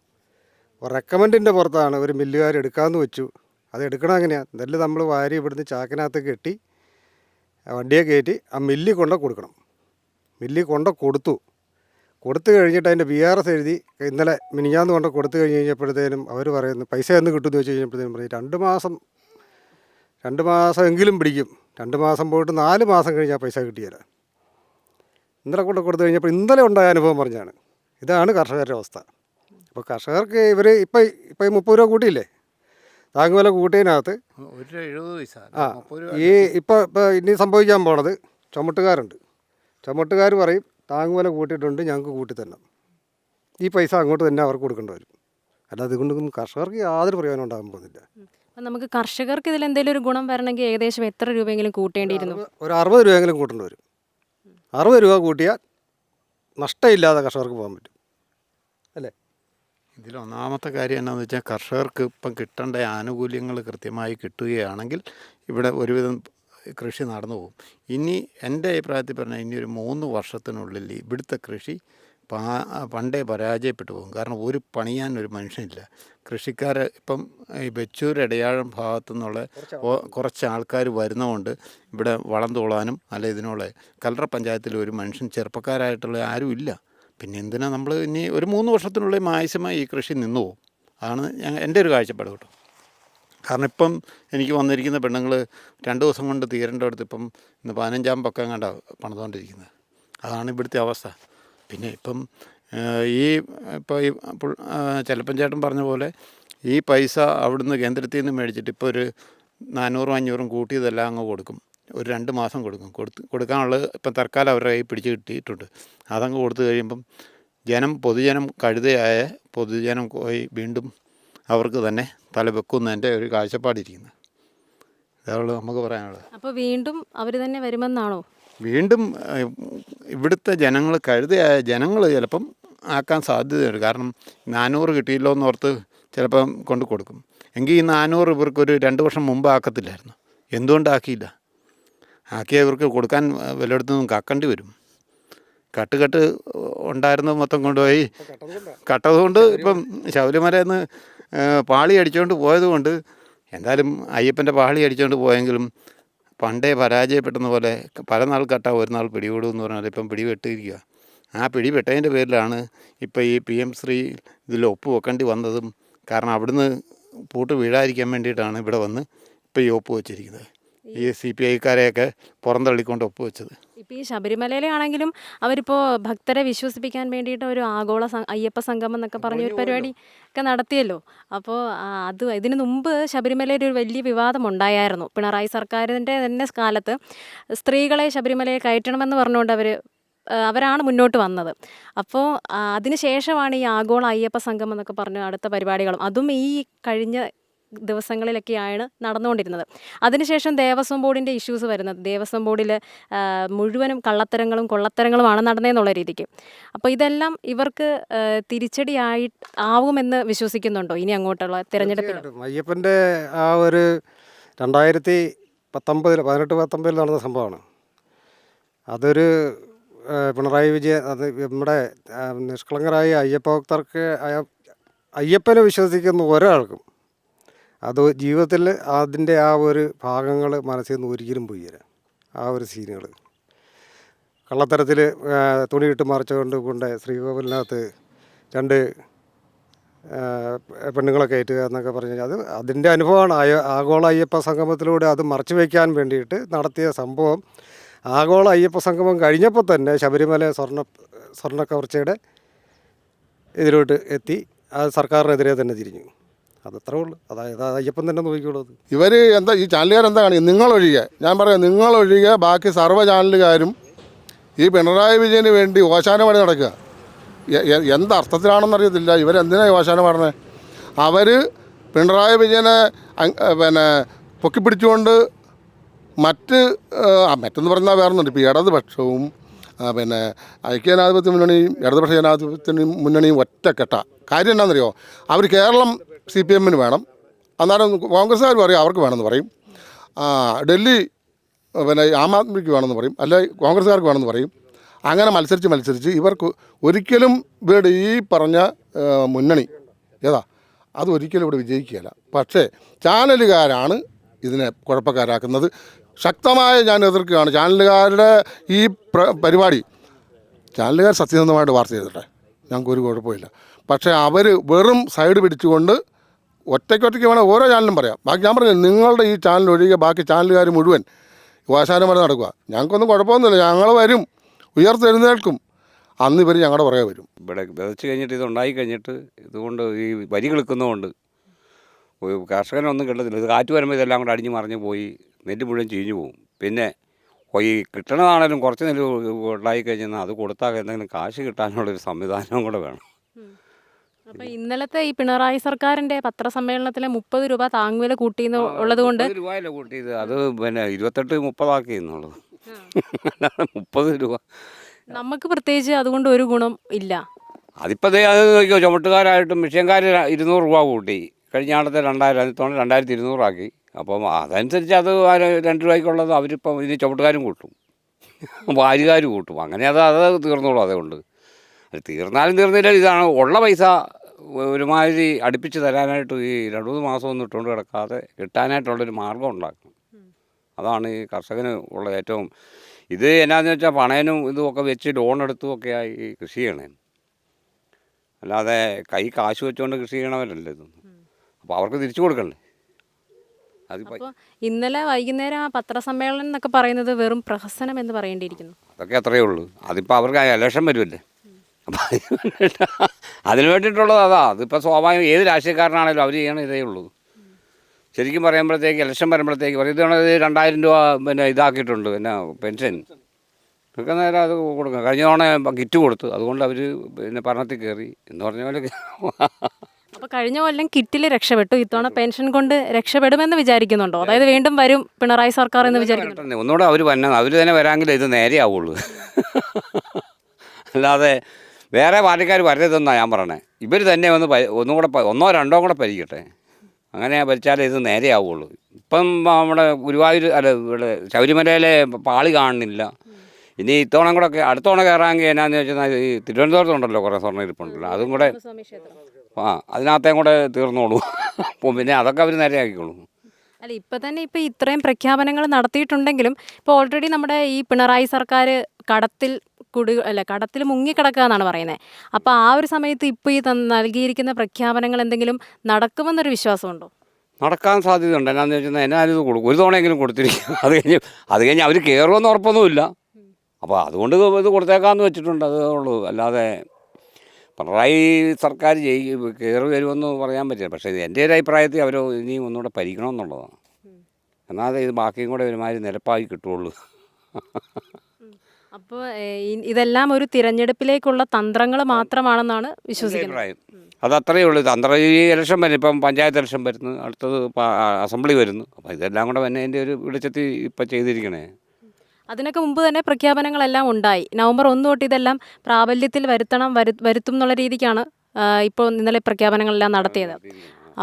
റെക്കമെൻഡിൻ്റെ പുറത്താണ് ഒരു മില്ലുകാർ എടുക്കാമെന്ന് വെച്ചു. അത് എടുക്കണം എങ്ങനെയാണ്, നെല്ല് നമ്മൾ വാരി ഇവിടുന്ന് ചാക്കിനകത്ത് കെട്ടി വണ്ടിയെ കയറ്റി ആ മില്ലിൽ കൊടുക്കണം. മില്ലിൽ കൊടുത്തു കഴിഞ്ഞിട്ട് അതിൻ്റെ BRS എഴുതി ഇന്നലെ മിനിഞ്ഞാന്ന് കൊടുത്തു കഴിഞ്ഞപ്പോഴത്തേനും അവർ പറയുന്നു പൈസ എന്ന് കിട്ടുമെന്ന് വെച്ച് കഴിഞ്ഞപ്പോഴത്തേനും പറയും 2 മാസം എങ്കിലും പിടിക്കും. 2 മാസം പോയിട്ട് 4 മാസം കഴിഞ്ഞാൽ പൈസ കിട്ടിയില്ല. ഇന്നലെ കൊടുത്തു കഴിഞ്ഞപ്പോൾ ഇന്നലെ ഉണ്ടായ അനുഭവം പറഞ്ഞാണ്. ഇതാണ് കർഷകരുടെ അവസ്ഥ. അപ്പോൾ കർഷകർക്ക് ഇവർ ഇപ്പം 30 രൂപ കൂട്ടിയില്ലേ, താങ്ങുവില കൂട്ടിയതിനകത്ത് ഇപ്പോൾ ഇനി സംഭവിക്കാൻ പോണത് ചുമട്ടുകാർ പറയും താങ്ങുവില കൂട്ടിയിട്ടുണ്ട്, ഞങ്ങൾക്ക് കൂട്ടി തന്നെ ഈ പൈസ അങ്ങോട്ട് തന്നെ അവർക്ക് കൊടുക്കേണ്ടി വരും. അല്ലാതെ ഇതുകൊണ്ടൊന്നും കർഷകർക്ക് യാതൊരു പ്രയോജനം ഉണ്ടാകാൻ പോകുന്നില്ല. നമുക്ക് കർഷകർക്ക് ഇതിൽ എന്തെങ്കിലും ഒരു ഗുണം വരണമെങ്കിൽ ഏകദേശം എത്ര രൂപയെങ്കിലും കൂട്ടേണ്ടിയിരുന്നു? ഒരു 60 രൂപയെങ്കിലും കൂട്ടേണ്ടി വരും. 60 രൂപ കൂട്ടിയാൽ നഷ്ടമില്ലാതെ കർഷകർക്ക് പോകാൻ പറ്റും അല്ലേ. ഇതിലൊന്നാമത്തെ കാര്യം എന്നാന്ന് വെച്ചാൽ കർഷകർക്ക് ഇപ്പം കിട്ടേണ്ട ആനുകൂല്യങ്ങൾ കൃത്യമായി കിട്ടുകയാണെങ്കിൽ ഇവിടെ ഒരുവിധം കൃഷി നടന്നു പോകും. ഇനി എൻ്റെ അഭിപ്രായത്തിൽ പറഞ്ഞാൽ ഇനി ഒരു 3 വർഷത്തിനുള്ളിൽ ഇവിടുത്തെ കൃഷി പണ്ടേ പരാജയപ്പെട്ടു പോകും. കാരണം ഒരു പണിയാനൊരു മനുഷ്യനില്ല. കൃഷിക്കാർ ഇപ്പം ഈ വെച്ചൂർ ഇടയാഴം ഭാഗത്തു നിന്നുള്ള കുറച്ച് ആൾക്കാർ വരുന്നതുകൊണ്ട് ഇവിടെ വളം തോളാനും അല്ല ഇതിനുള്ള കല്ലറ പഞ്ചായത്തിൽ ഒരു മനുഷ്യൻ ചെറുപ്പക്കാരായിട്ടുള്ള ആരും ഇല്ല. പിന്നെ എന്തിനാ നമ്മൾ ഇനി ഒരു 3 വർഷത്തിനുള്ളിൽ മാക്സിമം ഈ കൃഷി നിന്നു പോകും. അതാണ് എൻ്റെ ഒരു കാഴ്ചപ്പാട് കേട്ടോ. കാരണം ഇപ്പം എനിക്ക് വന്നിരിക്കുന്ന പെണ്ണുങ്ങൾ 2 ദിവസം കൊണ്ട് തീരേണ്ടടുത്ത് ഇപ്പം ഇന്ന് 15-ാം പക്കം കണ്ട പണിതുകൊണ്ടിരിക്കുന്നത്. അതാണ് ഇവിടുത്തെ അവസ്ഥ. പിന്നെ ഇപ്പം ഇപ്പോൾ ഈ ചെലപ്പൻ ചേട്ടൻ പറഞ്ഞ പോലെ ഈ പൈസ അവിടുന്ന് കേന്ദ്രത്തിൽ നിന്ന് മേടിച്ചിട്ട് ഇപ്പോൾ ഒരു 400-500 കൂട്ടിയതെല്ലാം അങ്ങ് കൊടുക്കും. ഒരു 2 മാസം കൊടുക്കാനുള്ളത് ഇപ്പം തൽക്കാലം അവരുടെ കയ്യിൽ പിടിച്ച് കിട്ടിയിട്ടുണ്ട്. അതങ്ങ് കൊടുത്തു കഴിയുമ്പം പൊതുജനം കഴുതയായ പൊതുജനം പോയി വീണ്ടും അവർക്ക് തന്നെ തല വെക്കുന്നതിൻ്റെ ഒരു കാഴ്ചപ്പാടിരിക്കുന്നത്. ഇതാണ് നമുക്ക് പറയാനുള്ളത്. അപ്പോൾ വീണ്ടും അവർ തന്നെ വരുമെന്നാണോ? വീണ്ടും ഇവിടുത്തെ ജനങ്ങൾ കഴുതയായ ജനങ്ങൾ ചിലപ്പം ആക്കാൻ സാധ്യതയുണ്ട്. കാരണം 400 കിട്ടിയില്ലോ എന്നോർത്ത് ചിലപ്പം കൊടുക്കും. എങ്കിൽ ഈ 400 ഇവർക്കൊരു 2 വർഷം മുമ്പ് ആക്കത്തില്ലായിരുന്നു. എന്തുകൊണ്ടാക്കിയില്ല? ആക്കിയ ഇവർക്ക് കൊടുക്കാൻ വല്ലയിടത്തുനിന്നും കക്കേണ്ടി വരും. കട്ട് ഉണ്ടായിരുന്നത് മൊത്തം കൊണ്ടുപോയി കട്ടതുകൊണ്ട് ഇപ്പം ശബരിമലയിൽ നിന്ന് പാളി അടിച്ചുകൊണ്ട് പോയതുകൊണ്ട് എന്തായാലും അയ്യപ്പൻ്റെ പാളി അടിച്ചുകൊണ്ട് പോയെങ്കിലും പണ്ടേ പരാജയപ്പെടുന്ന പോലെ പല നാൾ കട്ട ഒരു നാൾ പിടികൂടും എന്ന് പറഞ്ഞാൽ ഇപ്പം പിടിപെട്ടിരിക്കുക. ആ പിടിപെട്ടതിൻ്റെ പേരിലാണ് ഇപ്പോൾ ഈ PM ശ്രീ ഇതിൽ ഒപ്പ് വെക്കേണ്ടി വന്നതും. കാരണം അവിടുന്ന് പൂട്ട് വീഴാതിരിക്കാൻ വേണ്ടിയിട്ടാണ് ഇവിടെ വന്ന് ഇപ്പോൾ ഈ ഒപ്പ് വെച്ചിരിക്കുന്നത്. ഈ CPIക്കാരെയൊക്കെ പുറന്തള്ളിക്കൊണ്ട് ഒപ്പ് വെച്ചത്. ഇപ്പോൾ ഈ ശബരിമലയിലാണെങ്കിലും അവരിപ്പോൾ ഭക്തരെ വിശ്വസിപ്പിക്കാൻ വേണ്ടിയിട്ട് ഒരു ആഗോള അയ്യപ്പ സംഗമം എന്നൊക്കെ പറഞ്ഞൊരു പരിപാടി ഒക്കെ നടത്തിയല്ലോ. അപ്പോൾ ഇതിനു മുമ്പ് ശബരിമലയിൽ ഒരു വലിയ വിവാദം ഉണ്ടായിരുന്നു. പിണറായി സർക്കാരിൻ്റെ തന്നെ കാലത്ത് സ്ത്രീകളെ ശബരിമലയിൽ കയറ്റണമെന്ന് പറഞ്ഞുകൊണ്ട് അവരാണ് മുന്നോട്ട് വന്നത്. അപ്പോൾ അതിന് ശേഷമാണ് ഈ ആഗോള അയ്യപ്പ സംഗമം എന്നൊക്കെ പറഞ്ഞ് അടുത്ത പരിപാടികളും അതും ഈ കഴിഞ്ഞ ദിവസങ്ങളിലൊക്കെയാണ് നടന്നുകൊണ്ടിരുന്നത്. അതിനുശേഷം ദേവസ്വം ബോർഡിൻ്റെ ഇഷ്യൂസ് വരുന്നത്. ദേവസ്വം ബോർഡിൽ മുഴുവനും കള്ളത്തരങ്ങളും കൊള്ളത്തരങ്ങളുമാണ് നടന്നതെന്നുള്ള രീതിക്ക്. അപ്പോൾ ഇതെല്ലാം ഇവർക്ക് ആവുമെന്ന് വിശ്വസിക്കുന്നുണ്ടോ ഇനി അങ്ങോട്ടുള്ള തിരഞ്ഞെടുപ്പിൽ? അയ്യപ്പൻ്റെ ആ ഒരു 2018-19 നടന്ന സംഭവമാണ്. അതൊരു പിണറായി വിജയൻ നമ്മുടെ നിഷ്കളങ്കരായ അയ്യപ്പഭക്തർക്ക് അയ്യപ്പനെ വിശ്വസിക്കുന്ന ഒരാൾക്കും അത് ജീവിതത്തിൽ അതിൻ്റെ ആ ഒരു ഭാഗങ്ങൾ മനസ്സിൽ നിന്ന് ഒരിക്കലും പോയില്ല. ആ ഒരു സീനുകൾ കള്ളത്തരത്തിൽ തുണിയിട്ട് മറിച്ചുകൊണ്ട് ശ്രീകോവിലിനകത്ത് 2 പെണ്ണുങ്ങളെ കയറ്റുക എന്നൊക്കെ പറഞ്ഞു കഴിഞ്ഞാൽ അതിൻ്റെ അനുഭവമാണ്. ആഗോള അയ്യപ്പ സംഗമത്തിലൂടെ അത് മറച്ചു വയ്ക്കാൻ വേണ്ടിയിട്ട് നടത്തിയ സംഭവം. ആഗോള അയ്യപ്പ സംഗമം കഴിഞ്ഞപ്പോൾ തന്നെ ശബരിമല സ്വർണ്ണ കവർച്ചയുടെ ഇതിലോട്ട് എത്തി. അത് സർക്കാരിനെതിരെ തന്നെ തിരിഞ്ഞു. അതത്രേ ഉള്ളൂ. അതായത് അയ്യപ്പൻ തന്നെ നോക്കിക്കോളൂ അത്. ഇവർ എന്താ ഈ ചാനലുകാർ എന്താ കാണിക്കുന്നത്? നിങ്ങളൊഴികെ, ഞാൻ പറയാം, നിങ്ങളൊഴികെ ബാക്കി സർവ്വ ചാനലുകാരും ഈ പിണറായി വിജയന് വേണ്ടി ഓശാന പണി നടക്കുക. എന്തർത്ഥത്തിലാണെന്നറിയത്തില്ല. ഇവരെന്തിനാണ് ഓശാന പാടണേ? അവർ പിണറായി വിജയനെ പിന്നെ പൊക്കിപ്പിടിച്ചുകൊണ്ട് മറ്റെന്ന് പറഞ്ഞാൽ വേറൊന്നുണ്ട്. ഇപ്പോൾ ഇടതുപക്ഷവും പിന്നെ ഐക്യജനാധിപത്യ മുന്നണിയും ഇടതുപക്ഷ ജനാധിപത്യ മുന്നണിയും ഒറ്റക്കെട്ട കാര്യം എന്നാണെന്നറിയോ? അവർ കേരളം CPM വേണം, അന്നേരം കോൺഗ്രസ്സുകാർ പറയും അവർക്ക് വേണമെന്ന് പറയും, ഡൽഹി പിന്നെ ആം ആദ്മിക്ക് വേണമെന്ന് പറയും, അല്ലെ കോൺഗ്രസ്സുകാർക്ക് വേണമെന്ന് പറയും. അങ്ങനെ മത്സരിച്ച് ഇവർക്ക് ഒരിക്കലും ഇവിടെ ഈ പറഞ്ഞ മുന്നണി ഏതാ അത് ഒരിക്കലും ഇവിടെ വിജയിക്കുകയില്ല. പക്ഷേ ചാനലുകാരാണ് ഇതിനെ കുഴപ്പക്കാരാക്കുന്നത്. ശക്തമായ ഞാൻ എതിർക്കുകയാണ് ചാനലുകാരുടെ ഈ പരിപാടി. ചാനലുകാർ സത്യസന്ധമായിട്ട് വാർത്ത ചെയ്തിട്ടെ, ഞങ്ങൾക്ക് ഒരു കുഴപ്പമില്ല. പക്ഷേ അവർ വെറും സൈഡ് പിടിച്ചുകൊണ്ട് ഒറ്റയ്ക്ക് വേണം ഓരോ ചാനലും പറയാം. ബാക്കി ഞാൻ പറഞ്ഞു, നിങ്ങളുടെ ഈ ചാനൽ ഒഴികെ ബാക്കി ചാനലുകാർ മുഴുവൻ വാശാനം വരെ നടക്കുക. ഞങ്ങൾക്കൊന്നും കുഴപ്പമൊന്നുമില്ല, ഞങ്ങൾ വരും, ഉയർത്തെഴുന്നേൽക്കും. അന്ന് ഇവർ ഞങ്ങളുടെ പുറകെ വരും. ഇവിടെ വിതച്ച് കഴിഞ്ഞിട്ട് ഇത് ഉണ്ടായി കഴിഞ്ഞിട്ട് ഇതുകൊണ്ട് ഈ വരി കിളിക്കുന്നതുകൊണ്ട് കർഷകനൊന്നും കിട്ടത്തില്ല. ഇത് കാറ്റ് വരുമ്പോൾ ഇതെല്ലാം കൂടെ അടിഞ്ഞ് മറിഞ്ഞ് പോയി നെല്ല് മുഴുവൻ ചീഞ്ഞു പോകും. പിന്നെ ഈ കിട്ടണതാണേലും കുറച്ച് നെല്ല് ഉണ്ടായി കഴിഞ്ഞാൽ അത് കൊടുത്താൽ എന്തെങ്കിലും കാശ് കിട്ടാനുള്ളൊരു സംവിധാനവും കൂടെ വേണം. അപ്പോൾ ഇന്നലത്തെ ഈ പിണറായി സർക്കാരിൻ്റെ പത്രസമ്മേളനത്തിലെ 30 രൂപ താങ്ങുവില കൂട്ടിയെന്ന് ഉള്ളത് കൊണ്ട് 30 രൂപയല്ലേ കൂട്ടിയത്, അത് പിന്നെ 28-30 ആക്കി എന്നുള്ളത്. 30 രൂപ നമുക്ക് പ്രത്യേകിച്ച് അതുകൊണ്ട് ഒരു ഗുണം ഇല്ല. അതിപ്പോൾ അത് നോക്കിയോ, ചുമട്ടുകാരായിട്ടും മിഷ്യൻകാർ 200 രൂപ കൂട്ടി. കഴിഞ്ഞ ആളത്തെ 2200 ആക്കി. അപ്പം അതനുസരിച്ച് അത് 2 രൂപയ്ക്കുള്ളത് അവരിപ്പം ഇനി ചുമട്ടുകാരും കൂട്ടും, വാരുകാർ കൂട്ടും. അങ്ങനെ അത് തീർന്നോളൂ. അതുകൊണ്ട് അത് തീർന്നാലും തീർന്നില്ല. ഇതാണ് ഉള്ള പൈസ ഒരുമാതിരി അടുപ്പിച്ച് തരാനായിട്ട് ഈ 2-3 മാസമൊന്നും ഇട്ടുകൊണ്ട് കിടക്കാതെ കിട്ടാനായിട്ടുള്ളൊരു മാർഗ്ഗം ഉണ്ടാക്കണം. അതാണ് ഈ കർഷകന് ഉള്ള ഏറ്റവും ഇത് എന്നാന്ന് വെച്ചാൽ പണയനും ഇതുമൊക്കെ വെച്ച് ലോൺ എടുത്തുമൊക്കെയായി ഈ കൃഷി ചെയ്യണേ. അല്ലാതെ കാശ് വെച്ചുകൊണ്ട് കൃഷി ചെയ്യണവരല്ലേ ഇതൊന്നും. അപ്പോൾ അവർക്ക് തിരിച്ചു കൊടുക്കണ്ടേ? അതിപ്പോൾ ഇന്നലെ വൈകുന്നേരം ആ പത്രസമ്മേളനം എന്നൊക്കെ പറയുന്നത് വെറും പ്രഹസനം എന്ന് പറയേണ്ടിയിരിക്കുന്നു. അതൊക്കെ അത്രയേ ഉള്ളൂ. അതിപ്പോൾ അവർക്ക് ഇലക്ഷൻ വരുമല്ലേ, അപ്പം അതിന് വേണ്ടിയിട്ടുള്ളത് അതാ. അതിപ്പോൾ സ്വാഭാവികം ഏത് രാഷ്ട്രീയക്കാരനാണേലും അവർ ചെയ്യണ ഇതേ ഉള്ളൂ. ശരിക്കും പറയുമ്പോഴത്തേക്ക് ഇലക്ഷൻ വരുമ്പോഴത്തേക്ക് പറയും 2000 രൂപ പിന്നെ ഇതാക്കിയിട്ടുണ്ട്, പിന്നെ പെൻഷൻ ഒക്കെ നേരം അത് കൊടുക്കുക. കഴിഞ്ഞ തവണ കിറ്റ് കൊടുത്തു, അതുകൊണ്ട് അവർ പിന്നെ ഭരണത്തിൽ കയറി എന്ന് പറഞ്ഞ പോലെ. അപ്പോൾ കഴിഞ്ഞ കൊല്ലം കിറ്റിൽ രക്ഷപ്പെട്ടു, ഇത്തവണ പെൻഷൻ കൊണ്ട് രക്ഷപ്പെടുമെന്ന് വിചാരിക്കുന്നുണ്ടോ? അതായത് വീണ്ടും വരും പിണറായി സർക്കാർ എന്ന് വിചാരിക്കുന്നു. ഒന്നുകൂടെ അവർ തന്നെ വരാമെങ്കിൽ ഇത് നേരെ ആവുള്ളൂ. അല്ലാതെ വേറെ പാർട്ടിക്കാർ വരരുതെന്നാണ് ഞാൻ പറയണേ. ഇവർ തന്നെ ഒന്നുകൂടെ 1-2 കൂടെ ഭരിക്കട്ടെ. അങ്ങനെ ഭരിച്ചാലേ ഇത് നേരെ ആവുള്ളൂ. ഇപ്പം നമ്മുടെ ഗുരുവായൂർ ഇവിടെ ശബരിമലയിലെ പാളി കാണുന്നില്ല. ഇനി ഇത്തവണ കൂടെ അടുത്തവണ കയറാമെങ്കിൽ എന്നാന്ന് വെച്ചാൽ ഈ തിരുവനന്തപുരത്തുണ്ടല്ലോ കുറേ സ്വർണ്ണ ഇരിപ്പുണ്ടല്ലോ, അതും കൂടെ അതിനകത്തേം കൂടെ തീർന്നോളൂ. അപ്പം പിന്നെ അതൊക്കെ അവർ നേരെ ആക്കിക്കോളൂ. അല്ല, ഇപ്പം തന്നെ ഇപ്പം ഇത്രയും പ്രഖ്യാപനങ്ങൾ നടത്തിയിട്ടുണ്ടെങ്കിലും ഇപ്പോൾ ഓൾറെഡി നമ്മുടെ ഈ പിണറായി സർക്കാർ കടത്തിൽ മുങ്ങിക്കിടക്കുക എന്നാണ് പറയുന്നത്. അപ്പോൾ ആ ഒരു സമയത്ത് ഇപ്പോൾ ഈ നൽകിയിരിക്കുന്ന പ്രഖ്യാപനങ്ങൾ എന്തെങ്കിലും നടക്കുമെന്നൊരു വിശ്വാസമുണ്ടോ? നടക്കാൻ സാധ്യതയുണ്ട്. എന്നാന്ന് വെച്ചാൽ എന്നാലും ഇത് കൊടുക്കും, ഒരു തവണയെങ്കിലും കൊടുത്തിരിക്കും. അത് കഴിഞ്ഞ് അവർ കയറുമെന്ന് ഉറപ്പൊന്നുമില്ല. അപ്പോൾ അതുകൊണ്ട് ഇത് കൊടുത്തേക്കാമെന്ന് വെച്ചിട്ടുണ്ട്, അതേ ഉള്ളൂ. അല്ലാതെ പിണറായി സർക്കാർ കയറി വരുമെന്ന് പറയാൻ പറ്റില്ല. പക്ഷേ എൻ്റെ ഒരു അഭിപ്രായത്തിൽ അവർ ഇനിയും ഒന്നുകൂടെ ഭരിക്കണമെന്നുള്ളതാണ്. എന്നാലേ ഇത് ബാക്കിയും കൂടെ ഒരുമാതിരി നിരപ്പായി കിട്ടുള്ളൂ. അപ്പോൾ ഇതെല്ലാം ഒരു തിരഞ്ഞെടുപ്പിലേക്കുള്ള തന്ത്രങ്ങൾ മാത്രമാണെന്നാണ് വിശ്വസിക്കുന്നത്. അതത്രയേ ഉള്ളൂ. ഈ ഇലക്ഷൻ വരും, ഇപ്പം പഞ്ചായത്ത് ഇലക്ഷൻ വരുന്നു, അടുത്തത് അസംബ്ലി വരുന്നു. അപ്പോൾ ഇതെല്ലാം കൂടെ തന്നെ എൻ്റെ ഒരു വെളിച്ചത്തിൽ ഇപ്പം ചെയ്തിരിക്കണേ. അതിനൊക്കെ മുമ്പ് തന്നെ പ്രഖ്യാപനങ്ങളെല്ലാം ഉണ്ടായി. നവംബർ 1 തൊട്ട് ഇതെല്ലാം പ്രാബല്യത്തിൽ വരുത്തും എന്നുള്ള രീതിക്കാണ് ഇപ്പോൾ ഇന്നലെ പ്രഖ്യാപനങ്ങളെല്ലാം നടത്തിയത്.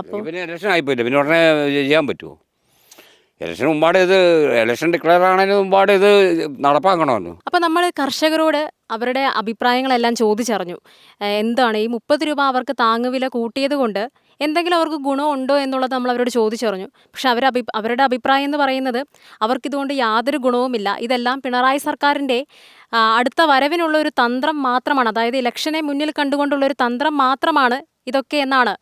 അപ്പോൾ പിന്നെ ഇലക്ഷൻ ആയിപ്പോയില്ല, പിന്നെ ഉടനെ ചെയ്യാൻ പറ്റുമോ? ഇലക്ഷൻ മുമ്പാട് ഇത് ഇലക്ഷൻ ഡിക്ലെയർ ആണതിന് മുമ്പാട് ഇത് നടപ്പാക്കണമല്ലോ. അപ്പോൾ നമ്മൾ കർഷകരോട് അവരുടെ അഭിപ്രായങ്ങളെല്ലാം ചോദിച്ചറിഞ്ഞു. എന്താണ് ഈ 30 രൂപ അവർക്ക് താങ്ങുവില കൂട്ടിയത് കൊണ്ട് എന്തെങ്കിലും അവർക്ക് ഗുണമുണ്ടോ എന്നുള്ളത് നമ്മൾ അവരോട് ചോദിച്ചറിഞ്ഞു. പക്ഷെ അവരുടെ അഭിപ്രായം എന്ന് പറയുന്നത് അവർക്കിതുകൊണ്ട് യാതൊരു ഗുണവുമില്ല. ഇതെല്ലാം പിണറായി സർക്കാരിൻ്റെ അടുത്ത വരവിനുള്ള ഒരു തന്ത്രം മാത്രമാണ്. അതായത് ഇലക്ഷനെ മുന്നിൽ കണ്ടുകൊണ്ടുള്ളൊരു തന്ത്രം മാത്രമാണ് ഇതൊക്കെ എന്നാണ്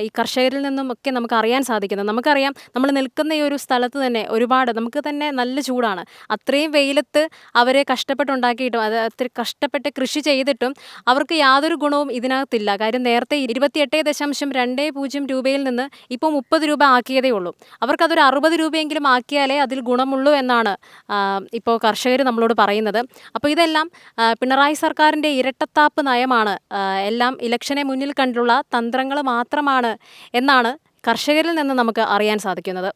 ഈ കർഷകരിൽ നിന്നും ഒക്കെ നമുക്ക് അറിയാൻ സാധിക്കുന്നത്. നമുക്കറിയാം, നമ്മൾ നിൽക്കുന്ന ഈ ഒരു സ്ഥലത്ത് തന്നെ ഒരുപാട് നമുക്ക് തന്നെ നല്ല ചൂടാണ്. അത്രയും വെയിലത്ത് അവരെ കഷ്ടപ്പെട്ടുണ്ടാക്കിയിട്ടും അത് അത്ര കഷ്ടപ്പെട്ട് കൃഷി ചെയ്തിട്ടും അവർക്ക് യാതൊരു ഗുണവും ഇതിനകത്തില്ല. കാര്യം നേരത്തെ 28.20 രൂപയിൽ നിന്ന് ഇപ്പോൾ 30 രൂപ ആക്കിയതേ ഉള്ളൂ. അവർക്കതൊരു 60 രൂപയെങ്കിലും ആക്കിയാലേ അതിൽ ഗുണമുള്ളൂ എന്നാണ് ഇപ്പോൾ കർഷകർ നമ്മളോട് പറയുന്നത്. അപ്പോൾ ഇതെല്ലാം പിണറായി സർക്കാരിൻ്റെ ഇരട്ടത്താപ്പ് നയമാണ്, എല്ലാം ഇലക്ഷനെ മുന്നിൽ കണ്ടുള്ള തന്ത്രങ്ങൾ മാത്രമാണ് എന്നാണ് കർഷകരിൽ നിന്ന് നമുക്ക് അറിയാൻ സാധിക്കുന്നത്.